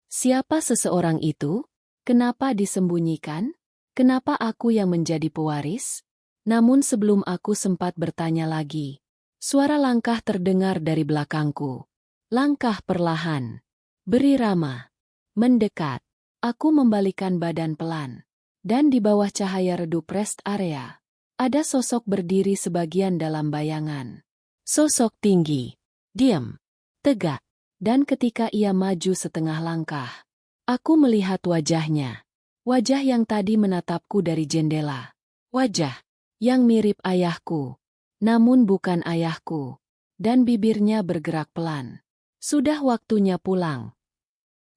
Siapa seseorang itu? Kenapa disembunyikan? Kenapa aku yang menjadi pewaris? Namun sebelum aku sempat bertanya lagi, suara langkah terdengar dari belakangku. Langkah perlahan, berirama, mendekat. Aku membalikkan badan pelan. Dan di bawah cahaya redup rest area, ada sosok berdiri sebagian dalam bayangan. Sosok tinggi, diam, tegak. Dan ketika ia maju setengah langkah, aku melihat wajahnya. Wajah yang tadi menatapku dari jendela. Wajah yang mirip ayahku, namun bukan ayahku. Dan bibirnya bergerak pelan. Sudah waktunya pulang.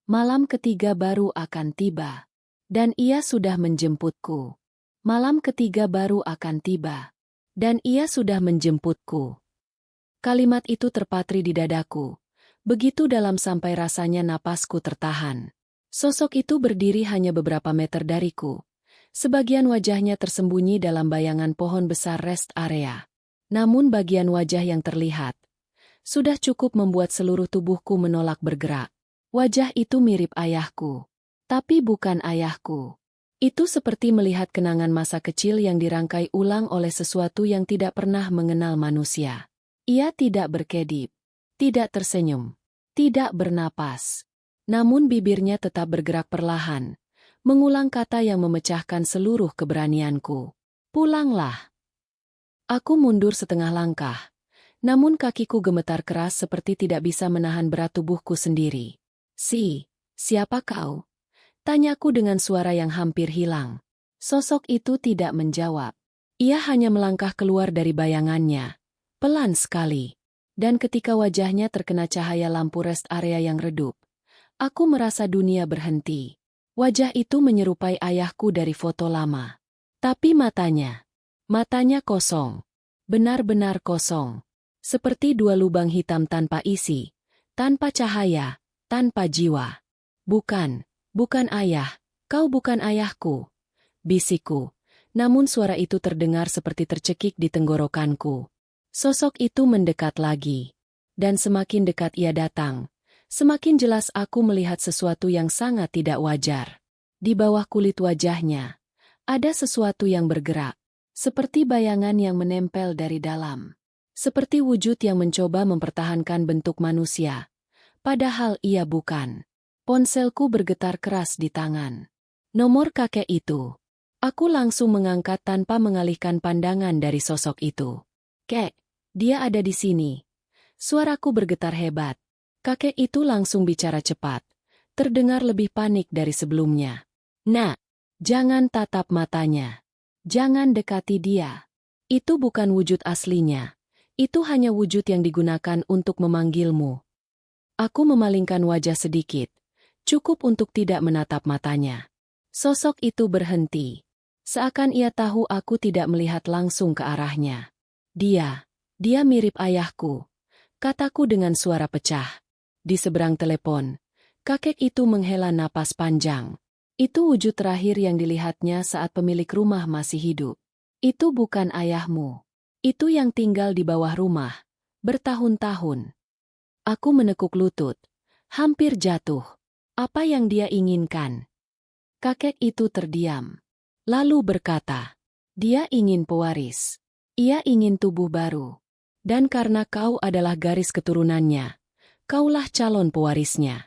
Malam ketiga baru akan tiba. Dan ia sudah menjemputku. Malam ketiga baru akan tiba. Dan ia sudah menjemputku. Kalimat itu terpatri di dadaku. Begitu dalam sampai rasanya napasku tertahan. Sosok itu berdiri hanya beberapa meter dariku. Sebagian wajahnya tersembunyi dalam bayangan pohon besar rest area. Namun bagian wajah yang terlihat sudah cukup membuat seluruh tubuhku menolak bergerak. Wajah itu mirip ayahku. Tapi bukan ayahku. Itu seperti melihat kenangan masa kecil yang dirangkai ulang oleh sesuatu yang tidak pernah mengenal manusia. Ia tidak berkedip, tidak tersenyum, tidak bernapas. Namun bibirnya tetap bergerak perlahan, mengulang kata yang memecahkan seluruh keberanianku. Pulanglah. Aku mundur setengah langkah, namun kakiku gemetar keras seperti tidak bisa menahan berat tubuhku sendiri. Siapa kau? Tanyaku dengan suara yang hampir hilang. Sosok itu tidak menjawab. Ia hanya melangkah keluar dari bayangannya, pelan sekali. Dan ketika wajahnya terkena cahaya lampu rest area yang redup, aku merasa dunia berhenti. Wajah itu menyerupai ayahku dari foto lama. Tapi matanya kosong. Benar-benar kosong. Seperti dua lubang hitam tanpa isi, tanpa cahaya, tanpa jiwa. Bukan ayah, kau bukan ayahku. Bisikku. Namun suara itu terdengar seperti tercekik di tenggorokanku. Sosok itu mendekat lagi. Dan semakin dekat ia datang, semakin jelas aku melihat sesuatu yang sangat tidak wajar. Di bawah kulit wajahnya, ada sesuatu yang bergerak. Seperti bayangan yang menempel dari dalam. Seperti wujud yang mencoba mempertahankan bentuk manusia. Padahal ia bukan. Ponselku bergetar keras di tangan. Nomor kakek itu. Aku langsung mengangkat tanpa mengalihkan pandangan dari sosok itu. Kek, dia ada di sini. Suaraku bergetar hebat. Kakek itu langsung bicara cepat. Terdengar lebih panik dari sebelumnya. Nak, jangan tatap matanya. Jangan dekati dia. Itu bukan wujud aslinya. Itu hanya wujud yang digunakan untuk memanggilmu. Aku memalingkan wajah sedikit. Cukup untuk tidak menatap matanya. Sosok itu berhenti. Seakan ia tahu aku tidak melihat langsung ke arahnya. Dia mirip ayahku. Kataku dengan suara pecah. Di seberang telepon, kakek itu menghela napas panjang. Itu wujud terakhir yang dilihatnya saat pemilik rumah masih hidup. Itu bukan ayahmu. Itu yang tinggal di bawah rumah, bertahun-tahun. Aku menekuk lutut, hampir jatuh. Apa yang dia inginkan? Kakek itu terdiam. Lalu berkata, dia ingin pewaris. Ia ingin tubuh baru. Dan karena kau adalah garis keturunannya, kaulah calon pewarisnya.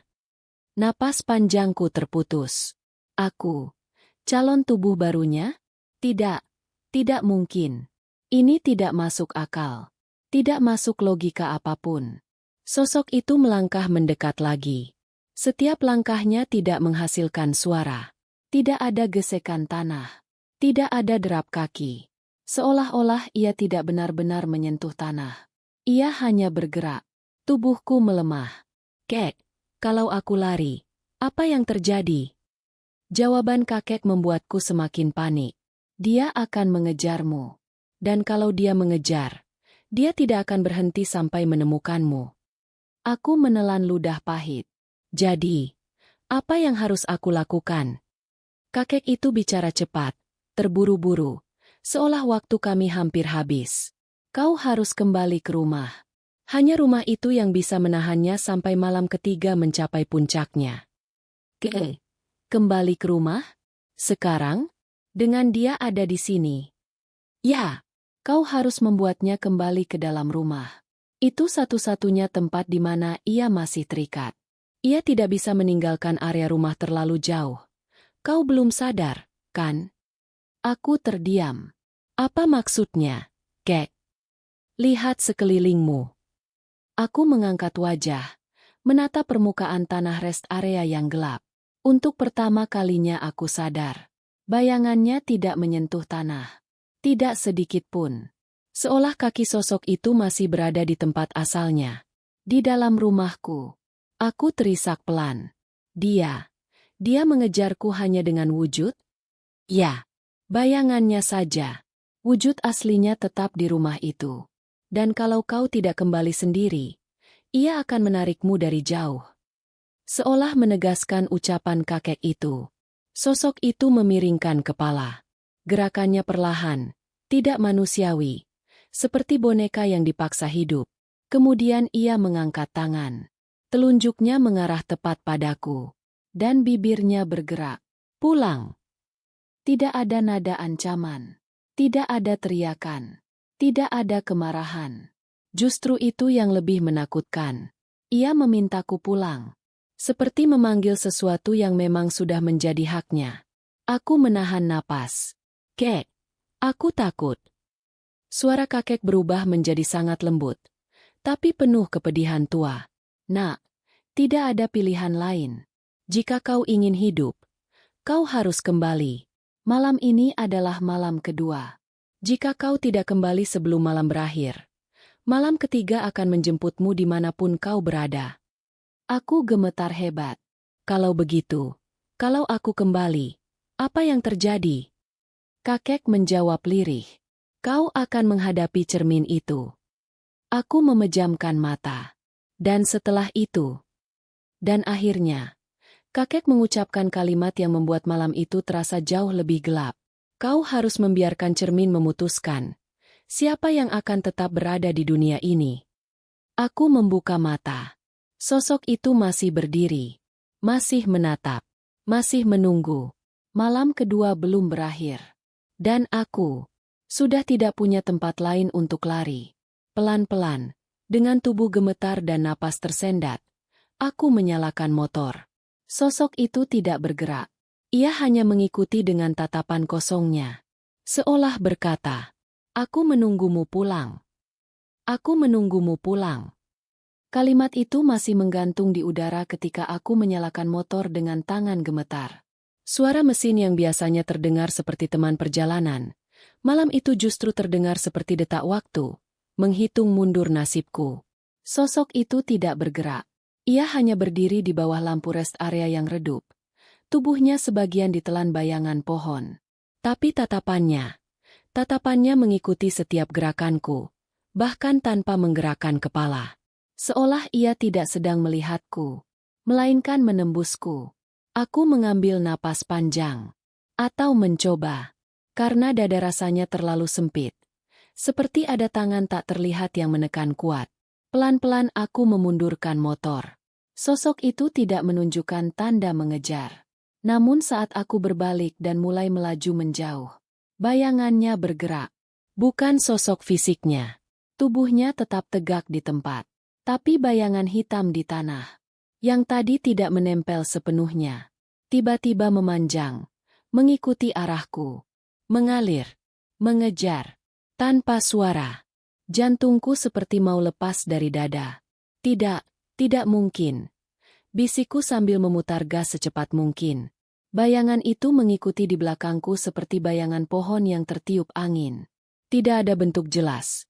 Napas panjangku terputus. Aku, calon tubuh barunya? Tidak mungkin. Ini tidak masuk akal. Tidak masuk logika apapun. Sosok itu melangkah mendekat lagi. Setiap langkahnya tidak menghasilkan suara. Tidak ada gesekan tanah. Tidak ada derap kaki. Seolah-olah ia tidak benar-benar menyentuh tanah. Ia hanya bergerak. Tubuhku melemah. Kek, kalau aku lari, apa yang terjadi? Jawaban kakek membuatku semakin panik. Dia akan mengejarmu. Dan kalau dia mengejar, dia tidak akan berhenti sampai menemukanmu. Aku menelan ludah pahit. Jadi, apa yang harus aku lakukan? Kakek itu bicara cepat, terburu-buru, seolah waktu kami hampir habis. Kau harus kembali ke rumah. Hanya rumah itu yang bisa menahannya sampai malam ketiga mencapai puncaknya. Kembali ke rumah? Sekarang? Dengan dia ada di sini. Ya, kau harus membuatnya kembali ke dalam rumah. Itu satu-satunya tempat di mana ia masih terikat. Ia tidak bisa meninggalkan area rumah terlalu jauh. Kau belum sadar, kan? Aku terdiam. Apa maksudnya, Kek? Lihat sekelilingmu. Aku mengangkat wajah, menatap permukaan tanah rest area yang gelap. Untuk pertama kalinya aku sadar. Bayangannya tidak menyentuh tanah. Tidak sedikit pun. Seolah kaki sosok itu masih berada di tempat asalnya. Di dalam rumahku. Aku terisak pelan. Dia mengejarku hanya dengan wujud? Ya, bayangannya saja. Wujud aslinya tetap di rumah itu. Dan kalau kau tidak kembali sendiri, ia akan menarikmu dari jauh. Seolah menegaskan ucapan kakek itu. Sosok itu memiringkan kepala. Gerakannya perlahan, tidak manusiawi, seperti boneka yang dipaksa hidup. Kemudian ia mengangkat tangan. Telunjuknya mengarah tepat padaku. Dan bibirnya bergerak. Pulang. Tidak ada nada ancaman. Tidak ada teriakan. Tidak ada kemarahan. Justru itu yang lebih menakutkan. Ia memintaku pulang. Seperti memanggil sesuatu yang memang sudah menjadi haknya. Aku menahan napas. Kek, aku takut. Suara kakek berubah menjadi sangat lembut, tapi penuh kepedihan tua. Nak, tidak ada pilihan lain. Jika kau ingin hidup, kau harus kembali. Malam ini adalah malam kedua. Jika kau tidak kembali sebelum malam berakhir, malam ketiga akan menjemputmu dimanapun kau berada. Aku gemetar hebat. Kalau begitu, kalau aku kembali, apa yang terjadi? Kakek menjawab lirih. Kau akan menghadapi cermin itu. Aku memejamkan mata. Dan setelah itu. Dan akhirnya, kakek mengucapkan kalimat yang membuat malam itu terasa jauh lebih gelap. Kau harus membiarkan cermin memutuskan. Siapa yang akan tetap berada di dunia ini? Aku membuka mata. Sosok itu masih berdiri, masih menatap, masih menunggu. Malam kedua belum berakhir. Dan aku sudah tidak punya tempat lain untuk lari. Pelan-pelan, dengan tubuh gemetar dan napas tersendat, aku menyalakan motor. Sosok itu tidak bergerak. Ia hanya mengikuti dengan tatapan kosongnya. Seolah berkata, "Aku menunggumu pulang. Aku menunggumu pulang." Kalimat itu masih menggantung di udara ketika aku menyalakan motor dengan tangan gemetar. Suara mesin yang biasanya terdengar seperti teman perjalanan, malam itu justru terdengar seperti detak waktu, menghitung mundur nasibku. Sosok itu tidak bergerak. Ia hanya berdiri di bawah lampu rest area yang redup. Tubuhnya sebagian ditelan bayangan pohon. Tapi tatapannya mengikuti setiap gerakanku, bahkan tanpa menggerakkan kepala. Seolah ia tidak sedang melihatku, melainkan menembusku. Aku mengambil napas panjang. Atau mencoba. Karena dada rasanya terlalu sempit. Seperti ada tangan tak terlihat yang menekan kuat. Pelan-pelan aku memundurkan motor. Sosok itu tidak menunjukkan tanda mengejar. Namun saat aku berbalik dan mulai melaju menjauh, bayangannya bergerak. Bukan sosok fisiknya. Tubuhnya tetap tegak di tempat. Tapi bayangan hitam di tanah, yang tadi tidak menempel sepenuhnya, tiba-tiba memanjang, mengikuti arahku, mengalir, mengejar, tanpa suara. Jantungku seperti mau lepas dari dada. Tidak mungkin. Bisikku sambil memutar gas secepat mungkin. Bayangan itu mengikuti di belakangku seperti bayangan pohon yang tertiup angin. Tidak ada bentuk jelas.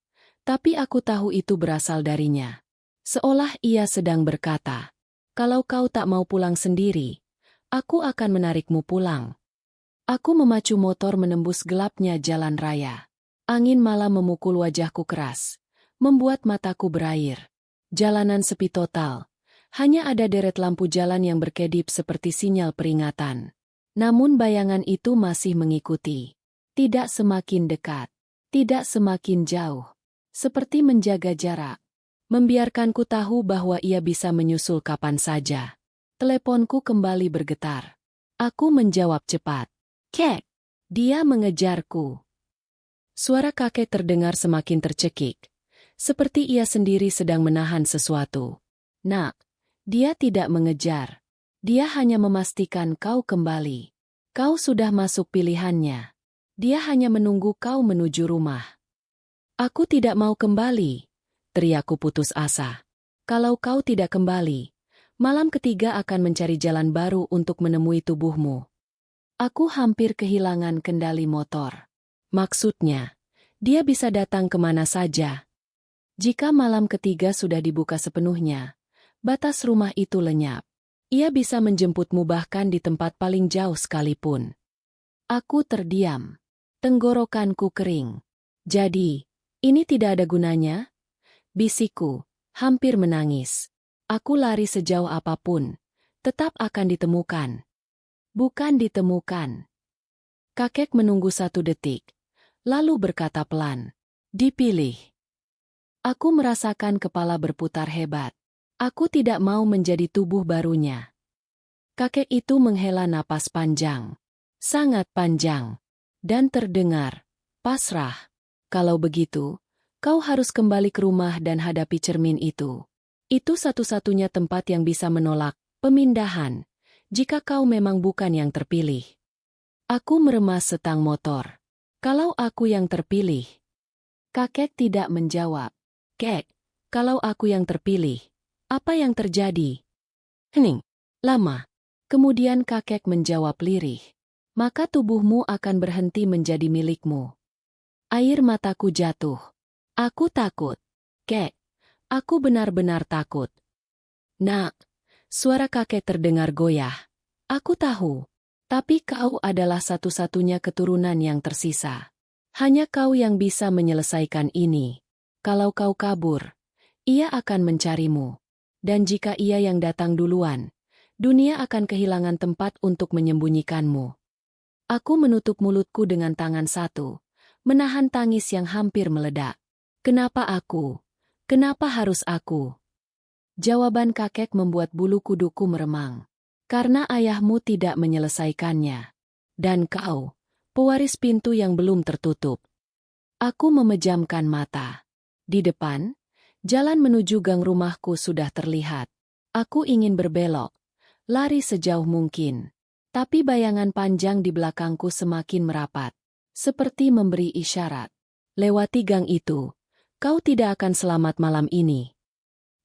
Tapi aku tahu itu berasal darinya. Seolah ia sedang berkata, "Kalau kau tak mau pulang sendiri, aku akan menarikmu pulang." Aku memacu motor menembus gelapnya jalan raya. Angin malam memukul wajahku keras, membuat mataku berair. Jalanan sepi total. Hanya ada deret lampu jalan yang berkedip seperti sinyal peringatan. Namun bayangan itu masih mengikuti. Tidak semakin dekat, tidak semakin jauh. Seperti menjaga jarak. Membiarkanku tahu bahwa ia bisa menyusul kapan saja. Teleponku kembali bergetar. Aku menjawab cepat. "Kek!" Dia mengejarku. Suara kakek terdengar semakin tercekik. Seperti ia sendiri sedang menahan sesuatu. "Nak, dia tidak mengejar. Dia hanya memastikan kau kembali. Kau sudah masuk pilihannya. Dia hanya menunggu kau menuju rumah." "Aku tidak mau kembali," teriakku putus asa. "Kalau kau tidak kembali, malam ketiga akan mencari jalan baru untuk menemui tubuhmu." Aku hampir kehilangan kendali motor. Maksudnya, dia bisa datang kemana saja. Jika malam ketiga sudah dibuka sepenuhnya, batas rumah itu lenyap. Ia bisa menjemputmu bahkan di tempat paling jauh sekalipun. Aku terdiam. Tenggorokanku kering. "Jadi, ini tidak ada gunanya?" bisikku, hampir menangis. "Aku lari sejauh apapun, tetap akan ditemukan." "Bukan ditemukan." Kakek menunggu 1 detik, lalu berkata pelan, "Dipilih." Aku merasakan kepala berputar hebat. Aku tidak mau menjadi tubuh barunya. Kakek itu menghela napas panjang. Sangat panjang. Dan terdengar, pasrah. "Kalau begitu, kau harus kembali ke rumah dan hadapi cermin itu. Itu satu-satunya tempat yang bisa menolak pemindahan, jika kau memang bukan yang terpilih." Aku meremas setang motor. "Kalau aku yang terpilih?" Kakek tidak menjawab. "Kek, kalau aku yang terpilih, apa yang terjadi?" Hening. Lama. Kemudian kakek menjawab lirih. "Maka tubuhmu akan berhenti menjadi milikmu." Air mataku jatuh. Aku takut. "Kek, aku benar-benar takut." "Nak," suara kakek terdengar goyah. "Aku tahu. Tapi kau adalah satu-satunya keturunan yang tersisa. Hanya kau yang bisa menyelesaikan ini. Kalau kau kabur, ia akan mencarimu. Dan jika ia yang datang duluan, dunia akan kehilangan tempat untuk menyembunyikanmu." Aku menutup mulutku dengan tangan satu, menahan tangis yang hampir meledak. "Kenapa aku? Kenapa harus aku?" Jawaban kakek membuat bulu kuduku meremang. "Karena ayahmu tidak menyelesaikannya. Dan kau, pewaris pintu yang belum tertutup." Aku memejamkan mata. Di depan, jalan menuju gang rumahku sudah terlihat. Aku ingin berbelok, lari sejauh mungkin. Tapi bayangan panjang di belakangku semakin merapat, seperti memberi isyarat. "Lewati gang itu, kau tidak akan selamat malam ini."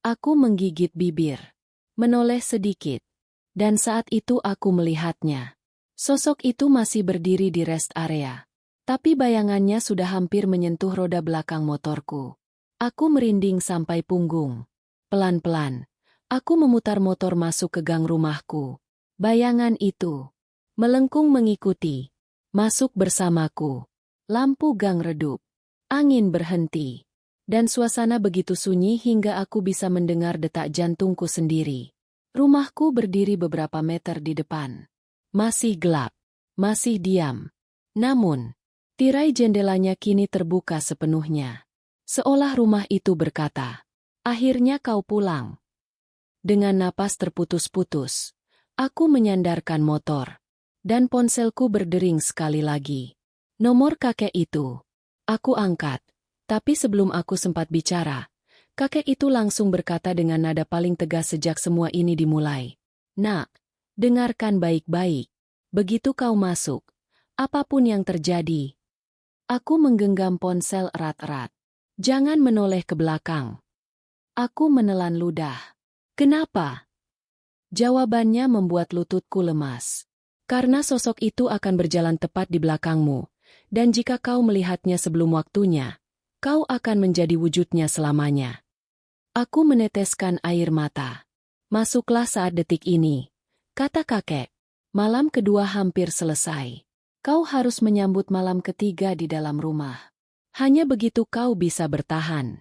Aku menggigit bibir, menoleh sedikit. Dan saat itu aku melihatnya. Sosok itu masih berdiri di rest area. Tapi bayangannya sudah hampir menyentuh roda belakang motorku. Aku merinding sampai punggung. Pelan-pelan, aku memutar motor masuk ke gang rumahku. Bayangan itu melengkung mengikuti, masuk bersamaku. Lampu gang redup, angin berhenti, dan suasana begitu sunyi hingga aku bisa mendengar detak jantungku sendiri. Rumahku berdiri beberapa meter di depan. Masih gelap, masih diam. Namun, tirai jendelanya kini terbuka sepenuhnya. Seolah rumah itu berkata, "Akhirnya kau pulang." Dengan napas terputus-putus, aku menyandarkan motor. Dan ponselku berdering sekali lagi. Nomor kakek itu. Aku angkat. Tapi sebelum aku sempat bicara, kakek itu langsung berkata dengan nada paling tegas sejak semua ini dimulai. "Nak, dengarkan baik-baik. Begitu kau masuk, apapun yang terjadi." Aku menggenggam ponsel erat-erat. "Jangan menoleh ke belakang." Aku menelan ludah. "Kenapa?" Jawabannya membuat lututku lemas. "Karena sosok itu akan berjalan tepat di belakangmu, dan jika kau melihatnya sebelum waktunya, Kau akan menjadi wujudnya selamanya. Aku meneteskan air mata. Masuklah saat detik ini, kata kakek. Malam kedua hampir selesai. Kau harus menyambut malam ketiga di dalam rumah. Hanya begitu kau bisa bertahan.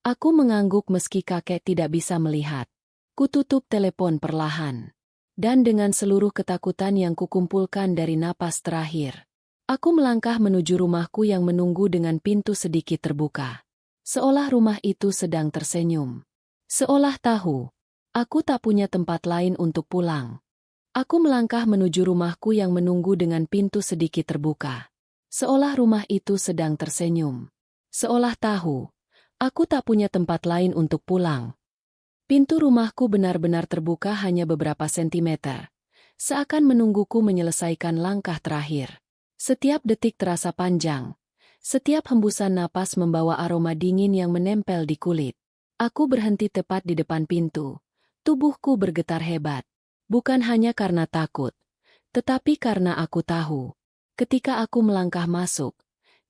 Aku mengangguk meski kakek tidak bisa melihat. Kututup telepon perlahan. Dan dengan seluruh ketakutan yang kukumpulkan dari napas terakhir, aku melangkah menuju rumahku yang menunggu dengan pintu sedikit terbuka. Seolah rumah itu sedang tersenyum. Seolah tahu, aku tak punya tempat lain untuk pulang. Aku melangkah menuju rumahku yang menunggu dengan pintu sedikit terbuka. Seolah rumah itu sedang tersenyum. Seolah tahu, aku tak punya tempat lain untuk pulang. Pintu rumahku benar-benar terbuka hanya beberapa sentimeter. Seakan menungguku menyelesaikan langkah terakhir. Setiap detik terasa panjang. Setiap hembusan napas membawa aroma dingin yang menempel di kulit. Aku berhenti tepat di depan pintu. Tubuhku bergetar hebat. Bukan hanya karena takut, tetapi karena aku tahu. Ketika aku melangkah masuk,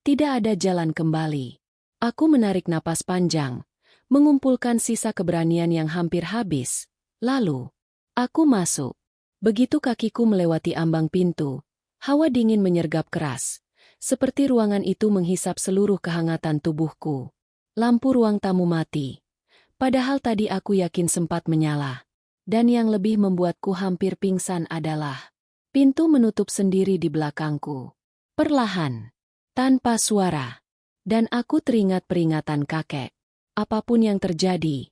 tidak ada jalan kembali. Aku menarik napas panjang, mengumpulkan sisa keberanian yang hampir habis. Lalu, aku masuk. Begitu kakiku melewati ambang pintu, hawa dingin menyergap keras. Seperti ruangan itu menghisap seluruh kehangatan tubuhku. Lampu ruang tamu mati. Padahal tadi aku yakin sempat menyala. Dan yang lebih membuatku hampir pingsan adalah pintu menutup sendiri di belakangku. Perlahan, tanpa suara. Dan aku teringat peringatan kakek. Apapun yang terjadi,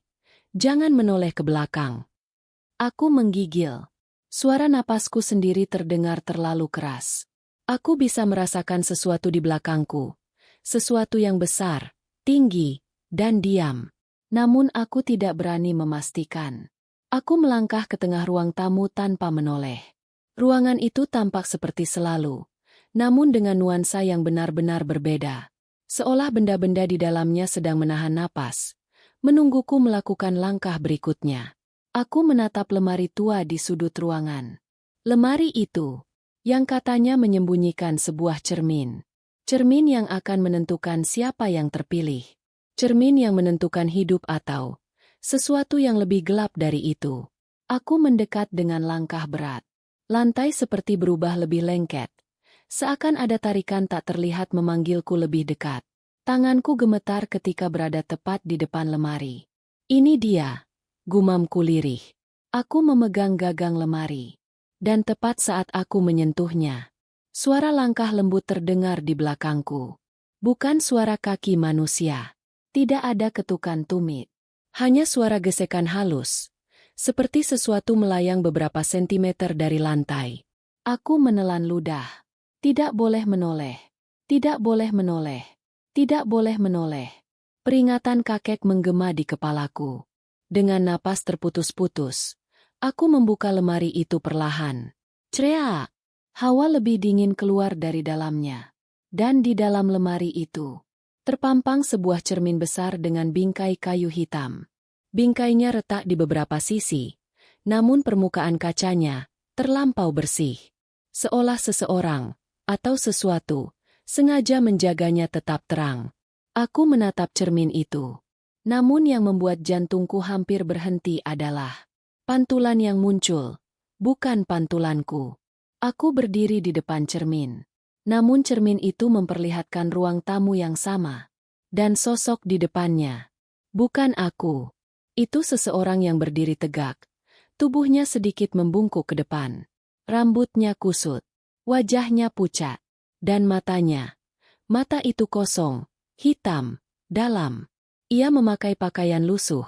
jangan menoleh ke belakang. Aku menggigil. Suara napasku sendiri terdengar terlalu keras. Aku bisa merasakan sesuatu di belakangku. Sesuatu yang besar, tinggi, dan diam. Namun aku tidak berani memastikan. Aku melangkah ke tengah ruang tamu tanpa menoleh. Ruangan itu tampak seperti selalu, namun dengan nuansa yang benar-benar berbeda. Seolah benda-benda di dalamnya sedang menahan napas, menungguku melakukan langkah berikutnya. Aku menatap lemari tua di sudut ruangan. Lemari itu, yang katanya menyembunyikan sebuah cermin. Cermin yang akan menentukan siapa yang terpilih. Cermin yang menentukan hidup atau sesuatu yang lebih gelap dari itu. Aku mendekat dengan langkah berat. Lantai seperti berubah lebih lengket. Seakan ada tarikan tak terlihat memanggilku lebih dekat. Tanganku gemetar ketika berada tepat di depan lemari. Ini dia, gumamku lirih. Aku memegang gagang lemari. Dan tepat saat aku menyentuhnya, suara langkah lembut terdengar di belakangku. Bukan suara kaki manusia. Tidak ada ketukan tumit. Hanya suara gesekan halus. Seperti sesuatu melayang beberapa sentimeter dari lantai. Aku menelan ludah. Tidak boleh menoleh. Tidak boleh menoleh. Tidak boleh menoleh. Peringatan kakek menggema di kepalaku. Dengan napas terputus-putus, aku membuka lemari itu perlahan. Ceria! Hawa lebih dingin keluar dari dalamnya. Dan di dalam lemari itu, terpampang sebuah cermin besar dengan bingkai kayu hitam. Bingkainya retak di beberapa sisi, namun permukaan kacanya terlampau bersih. Seolah seseorang atau sesuatu sengaja menjaganya tetap terang. Aku menatap cermin itu. Namun yang membuat jantungku hampir berhenti adalah pantulan yang muncul, bukan pantulanku. Aku berdiri di depan cermin. Namun cermin itu memperlihatkan ruang tamu yang sama. Dan sosok di depannya. Bukan aku. Itu seseorang yang berdiri tegak. Tubuhnya sedikit membungkuk ke depan. Rambutnya kusut. Wajahnya pucat. Dan matanya. Mata itu kosong, hitam, dalam. Ia memakai pakaian lusuh.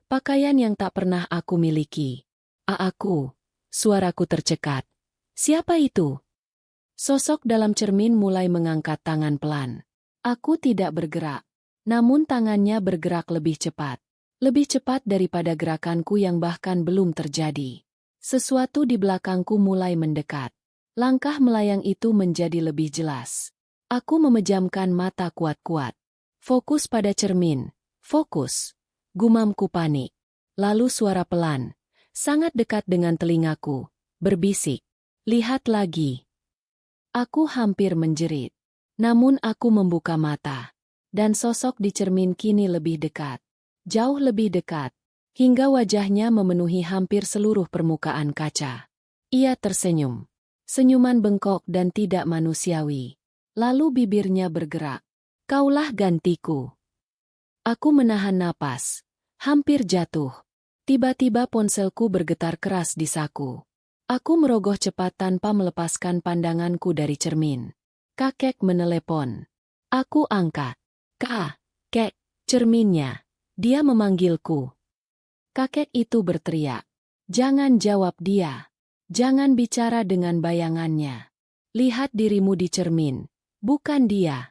Pakaian yang tak pernah aku miliki. Aku. Suaraku tercekat. Siapa itu? Sosok dalam cermin mulai mengangkat tangan pelan. Aku tidak bergerak. Namun tangannya bergerak lebih cepat. Lebih cepat daripada gerakanku yang bahkan belum terjadi. Sesuatu di belakangku mulai mendekat. Langkah melayang itu menjadi lebih jelas. Aku memejamkan mata kuat-kuat. Fokus pada cermin. Fokus. Gumamku panik. Lalu suara pelan, sangat dekat dengan telingaku, berbisik. Lihat lagi. Aku hampir menjerit. Namun aku membuka mata. Dan sosok di cermin kini lebih dekat. Jauh lebih dekat. Hingga wajahnya memenuhi hampir seluruh permukaan kaca. Ia tersenyum. Senyuman bengkok dan tidak manusiawi. Lalu bibirnya bergerak. Kaulah gantiku. Aku menahan napas. Hampir jatuh. Tiba-tiba ponselku bergetar keras di saku. Aku merogoh cepat tanpa melepaskan pandanganku dari cermin. Kakek menelepon. Aku angkat. Kek, cerminnya. Dia memanggilku. Kakek itu berteriak. Jangan jawab dia. Jangan bicara dengan bayangannya. Lihat dirimu di cermin. Bukan dia.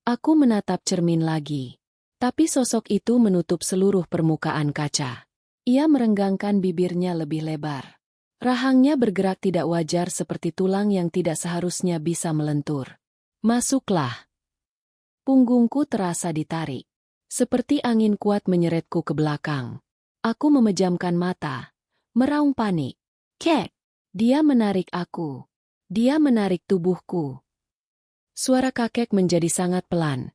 Aku menatap cermin lagi. Tapi sosok itu menutup seluruh permukaan kaca. Ia merenggangkan bibirnya lebih lebar. Rahangnya bergerak tidak wajar seperti tulang yang tidak seharusnya bisa melentur. Masuklah. Punggungku terasa ditarik. Seperti angin kuat menyeretku ke belakang. Aku memejamkan mata. Meraung panik. Kek! Dia menarik aku. Dia menarik tubuhku. Suara kakek menjadi sangat pelan.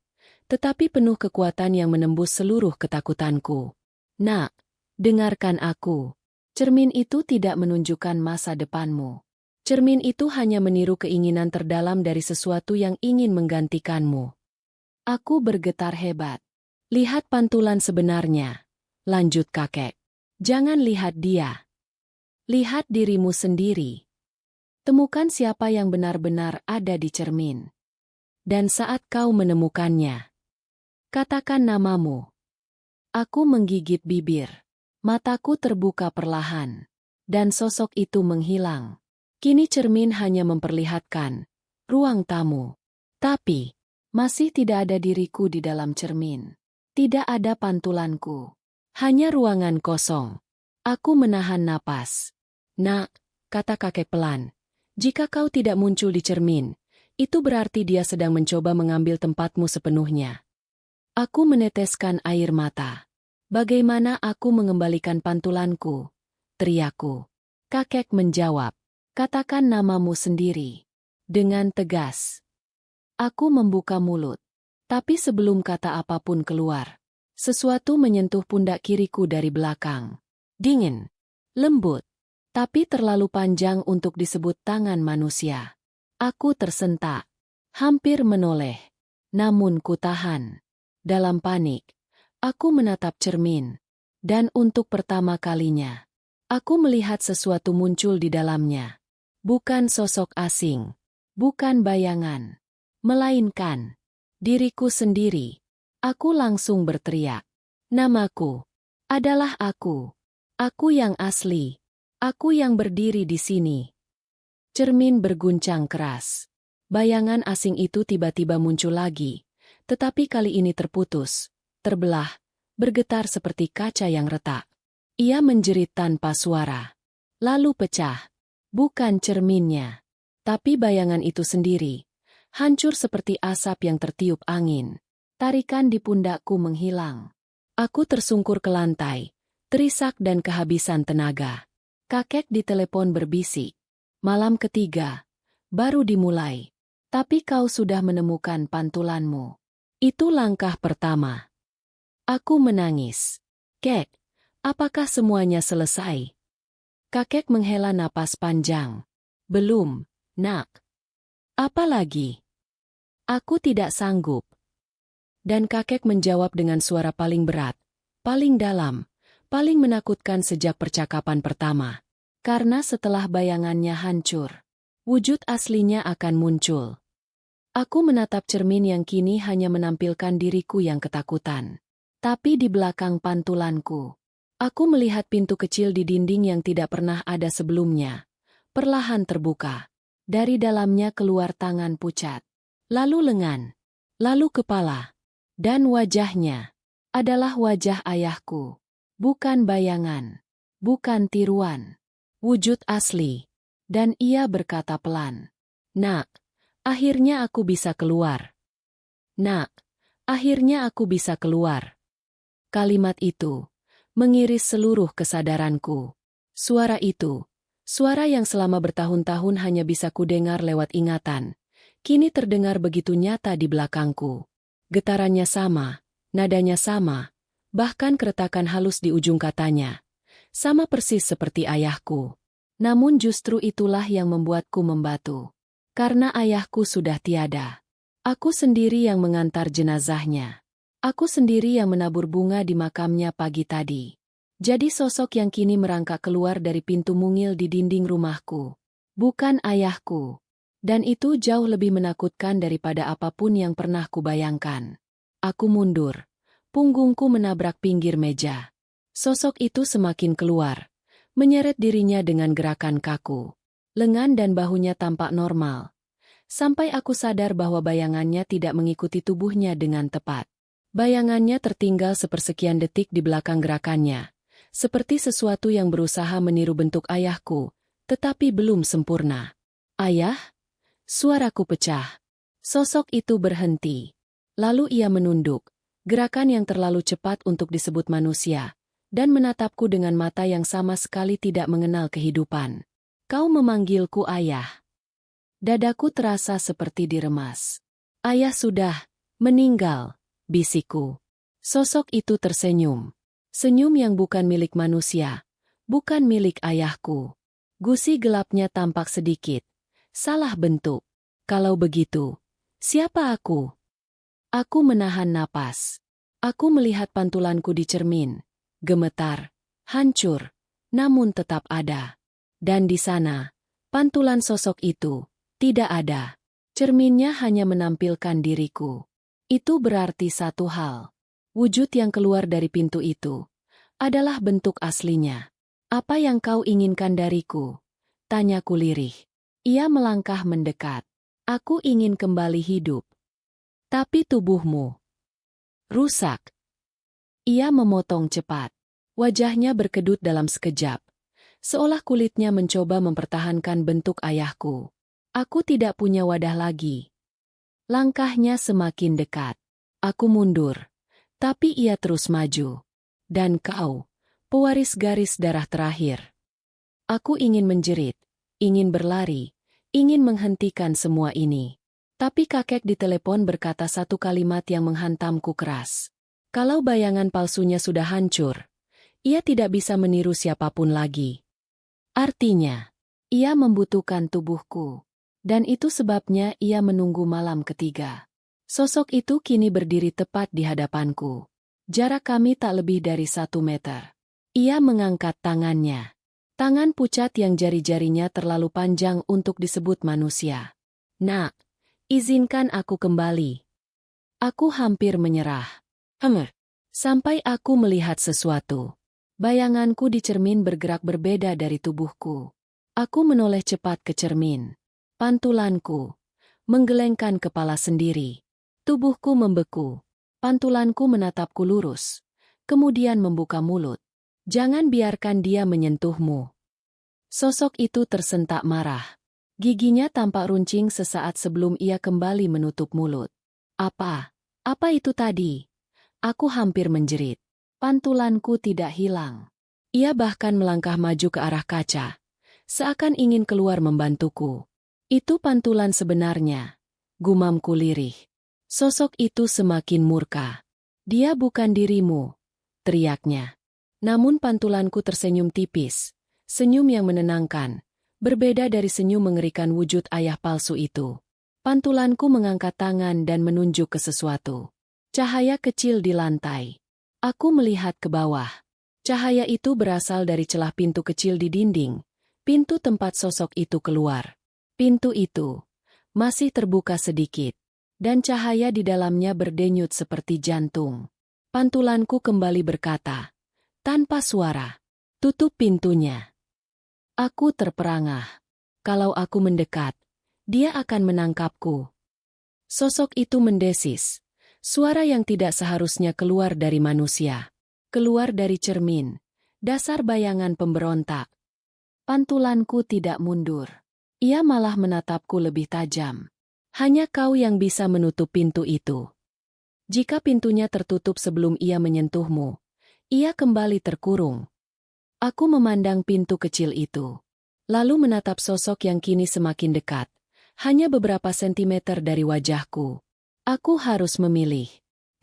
Tetapi penuh kekuatan yang menembus seluruh ketakutanku. Nak, dengarkan aku. Cermin itu tidak menunjukkan masa depanmu. Cermin itu hanya meniru keinginan terdalam dari sesuatu yang ingin menggantikanmu. Aku bergetar hebat. Lihat pantulan sebenarnya. Lanjut kakek. Jangan lihat dia. Lihat dirimu sendiri. Temukan siapa yang benar-benar ada di cermin. Dan saat kau menemukannya, katakan namamu. Aku menggigit bibir. Mataku terbuka perlahan. Dan sosok itu menghilang. Kini cermin hanya memperlihatkan ruang tamu. Tapi, masih tidak ada diriku di dalam cermin. Tidak ada pantulanku. Hanya ruangan kosong. Aku menahan napas. Nak, kata kakek pelan. Jika kau tidak muncul di cermin, itu berarti dia sedang mencoba mengambil tempatmu sepenuhnya. Aku meneteskan air mata. Bagaimana aku mengembalikan pantulanku? Teriakku. Kakek menjawab. Katakan namamu sendiri. Dengan tegas. Aku membuka mulut. Tapi sebelum kata apapun keluar, sesuatu menyentuh pundak kiriku dari belakang. Dingin. Lembut. Tapi terlalu panjang untuk disebut tangan manusia. Aku tersentak. Hampir menoleh. Namun ku tahan. Dalam panik. Aku menatap cermin. Dan untuk pertama kalinya, aku melihat sesuatu muncul di dalamnya. Bukan sosok asing. Bukan bayangan. Melainkan diriku sendiri. Aku langsung berteriak. Namaku adalah aku. Aku yang asli. Aku yang berdiri di sini. Cermin berguncang keras. Bayangan asing itu tiba-tiba muncul lagi. Tetapi kali ini terputus. Terbelah, bergetar seperti kaca yang retak. Ia menjerit tanpa suara. Lalu pecah. Bukan cerminnya, tapi bayangan itu sendiri. Hancur seperti asap yang tertiup angin. Tarikan di pundakku menghilang. Aku tersungkur ke lantai, terisak dan kehabisan tenaga. Kakek di telepon berbisik. Malam ketiga, baru dimulai. Tapi kau sudah menemukan pantulanmu. Itu langkah pertama. Aku menangis. Kek, apakah semuanya selesai? Kakek menghela napas panjang. Belum, nak. Apa lagi? Aku tidak sanggup. Dan kakek menjawab dengan suara paling berat, paling dalam, paling menakutkan sejak percakapan pertama. Karena setelah bayangannya hancur, wujud aslinya akan muncul. Aku menatap cermin yang kini hanya menampilkan diriku yang ketakutan. Tapi di belakang pantulanku, aku melihat pintu kecil di dinding yang tidak pernah ada sebelumnya. Perlahan terbuka. Dari dalamnya keluar tangan pucat. Lalu lengan. Lalu kepala. Dan wajahnya adalah wajah ayahku. Bukan bayangan. Bukan tiruan. Wujud asli. Dan ia berkata pelan. Nak, akhirnya aku bisa keluar. Nak, akhirnya aku bisa keluar. Kalimat itu mengiris seluruh kesadaranku. Suara itu, suara yang selama bertahun-tahun hanya bisa kudengar lewat ingatan, kini terdengar begitu nyata di belakangku. Getarannya sama, nadanya sama, bahkan keretakan halus di ujung katanya. Sama persis seperti ayahku. Namun justru itulah yang membuatku membatu. Karena ayahku sudah tiada. Aku sendiri yang mengantar jenazahnya. Aku sendiri yang menabur bunga di makamnya pagi tadi. Jadi sosok yang kini merangkak keluar dari pintu mungil di dinding rumahku. Bukan ayahku. Dan itu jauh lebih menakutkan daripada apapun yang pernah kubayangkan. Aku mundur. Punggungku menabrak pinggir meja. Sosok itu semakin keluar. Menyeret dirinya dengan gerakan kaku. Lengan dan bahunya tampak normal. Sampai aku sadar bahwa bayangannya tidak mengikuti tubuhnya dengan tepat. Bayangannya tertinggal sepersekian detik di belakang gerakannya. Seperti sesuatu yang berusaha meniru bentuk ayahku, tetapi belum sempurna. Ayah? Suaraku pecah. Sosok itu berhenti. Lalu ia menunduk, gerakan yang terlalu cepat untuk disebut manusia, dan menatapku dengan mata yang sama sekali tidak mengenal kehidupan. Kau memanggilku ayah. Dadaku terasa seperti diremas. Ayah sudah meninggal, bisikku. Sosok itu tersenyum. Senyum yang bukan milik manusia, bukan milik ayahku. Gusi gelapnya tampak sedikit. Salah bentuk. Kalau begitu, siapa aku? Aku menahan napas. Aku melihat pantulanku di cermin. Gemetar, hancur, namun tetap ada. Dan di sana, pantulan sosok itu tidak ada. Cerminnya hanya menampilkan diriku. Itu berarti satu hal. Wujud yang keluar dari pintu itu adalah bentuk aslinya. Apa yang kau inginkan dariku? Tanyaku lirih. Ia melangkah mendekat. Aku ingin kembali hidup. Tapi tubuhmu rusak. Ia memotong cepat. Wajahnya berkedut dalam sekejap. Seolah kulitnya mencoba mempertahankan bentuk ayahku. Aku tidak punya wadah lagi. Langkahnya semakin dekat. Aku mundur. Tapi ia terus maju. Dan kau, pewaris garis darah terakhir. Aku ingin menjerit. Ingin berlari, ingin menghentikan semua ini. Tapi kakek di telepon berkata satu kalimat yang menghantamku keras. Kalau bayangan palsunya sudah hancur, ia tidak bisa meniru siapapun lagi. Artinya, ia membutuhkan tubuhku. Dan itu sebabnya ia menunggu malam ketiga. Sosok itu kini berdiri tepat di hadapanku. Jarak kami tak lebih dari 1 meter. Ia mengangkat tangannya. Tangan pucat yang jari-jarinya terlalu panjang untuk disebut manusia. Nak, izinkan aku kembali. Aku hampir menyerah. Sampai aku melihat sesuatu. Bayanganku di cermin bergerak berbeda dari tubuhku. Aku menoleh cepat ke cermin. Pantulanku. Menggelengkan kepala sendiri. Tubuhku membeku. Pantulanku menatapku lurus. Kemudian membuka mulut. Jangan biarkan dia menyentuhmu. Sosok itu tersentak marah. Giginya tampak runcing sesaat sebelum ia kembali menutup mulut. Apa? Apa itu tadi? Aku hampir menjerit. Pantulanku tidak hilang. Ia bahkan melangkah maju ke arah kaca. Seakan ingin keluar membantuku. Itu pantulan sebenarnya. Gumamku lirih. Sosok itu semakin murka. Dia bukan dirimu, teriaknya. Namun pantulanku tersenyum tipis, senyum yang menenangkan, berbeda dari senyum mengerikan wujud ayah palsu itu. Pantulanku mengangkat tangan dan menunjuk ke sesuatu. Cahaya kecil di lantai. Aku melihat ke bawah. Cahaya itu berasal dari celah pintu kecil di dinding, pintu tempat sosok itu keluar. Pintu itu masih terbuka sedikit, dan cahaya di dalamnya berdenyut seperti jantung. Pantulanku kembali berkata, tanpa suara, tutup pintunya. Aku terperangah. Kalau aku mendekat, dia akan menangkapku. Sosok itu mendesis. Suara yang tidak seharusnya keluar dari manusia. Keluar dari cermin. Dasar bayangan pemberontak. Pantulanku tidak mundur. Ia malah menatapku lebih tajam. Hanya kau yang bisa menutup pintu itu. Jika pintunya tertutup sebelum ia menyentuhmu, ia kembali terkurung. Aku memandang pintu kecil itu. Lalu menatap sosok yang kini semakin dekat. Hanya beberapa sentimeter dari wajahku. Aku harus memilih.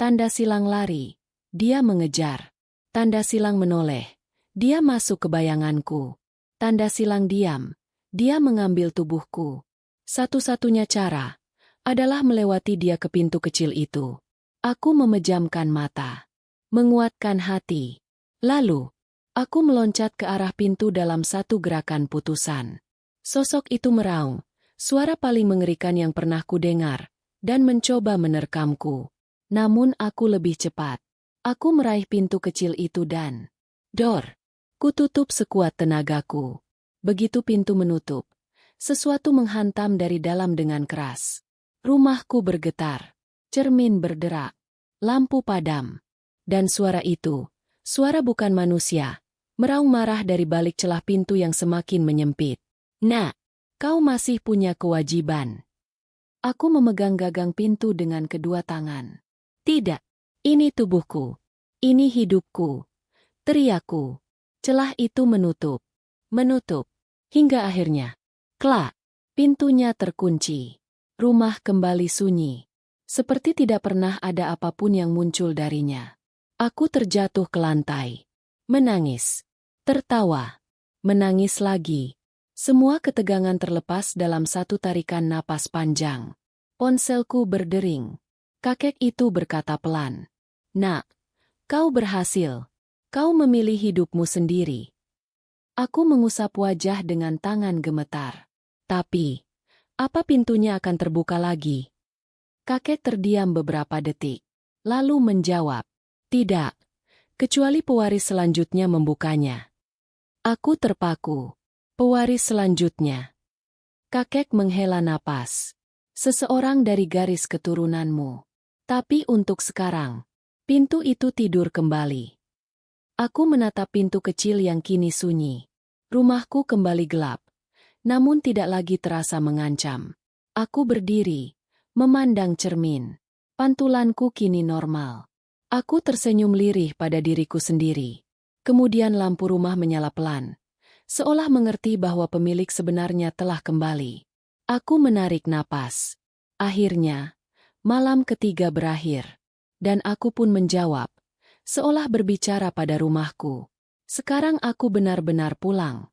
Tanda silang lari. Dia mengejar. Tanda silang menoleh. Dia masuk ke bayanganku. Tanda silang diam. Dia mengambil tubuhku. Satu-satunya cara adalah melewati dia ke pintu kecil itu. Aku memejamkan mata, menguatkan hati. Lalu, aku meloncat ke arah pintu dalam satu gerakan putusan. Sosok itu meraung, suara paling mengerikan yang pernah kudengar, dan mencoba menerkamku. Namun aku lebih cepat. Aku meraih pintu kecil itu dan dor. Kututup sekuat tenagaku. Begitu pintu menutup, sesuatu menghantam dari dalam dengan keras. Rumahku bergetar, cermin berderak, lampu padam. Dan suara itu, suara bukan manusia, meraung marah dari balik celah pintu yang semakin menyempit. Nak, kau masih punya kewajiban. Aku memegang gagang pintu dengan kedua tangan. Tidak, ini tubuhku, ini hidupku. Teriakku. Celah itu menutup, hingga akhirnya, klak, pintunya terkunci. Rumah kembali sunyi, seperti tidak pernah ada apapun yang muncul darinya. Aku terjatuh ke lantai, menangis, tertawa, menangis lagi. Semua ketegangan terlepas dalam satu tarikan napas panjang. Ponselku berdering. Kakek itu berkata pelan, "Nak, kau berhasil. Kau memilih hidupmu sendiri." Aku mengusap wajah dengan tangan gemetar. Tapi, apa pintunya akan terbuka lagi? Kakek terdiam beberapa detik, lalu menjawab, "Tidak, kecuali pewaris selanjutnya membukanya." Aku terpaku. Pewaris selanjutnya. Kakek menghela napas. Seseorang dari garis keturunanmu. Tapi untuk sekarang, pintu itu tidur kembali. Aku menatap pintu kecil yang kini sunyi. Rumahku kembali gelap, namun tidak lagi terasa mengancam. Aku berdiri, memandang cermin. Pantulanku kini normal. Aku tersenyum lirih pada diriku sendiri. Kemudian lampu rumah menyala pelan, seolah mengerti bahwa pemilik sebenarnya telah kembali. Aku menarik napas. Akhirnya, malam ketiga berakhir. Dan aku pun menjawab, seolah berbicara pada rumahku. Sekarang aku benar-benar pulang.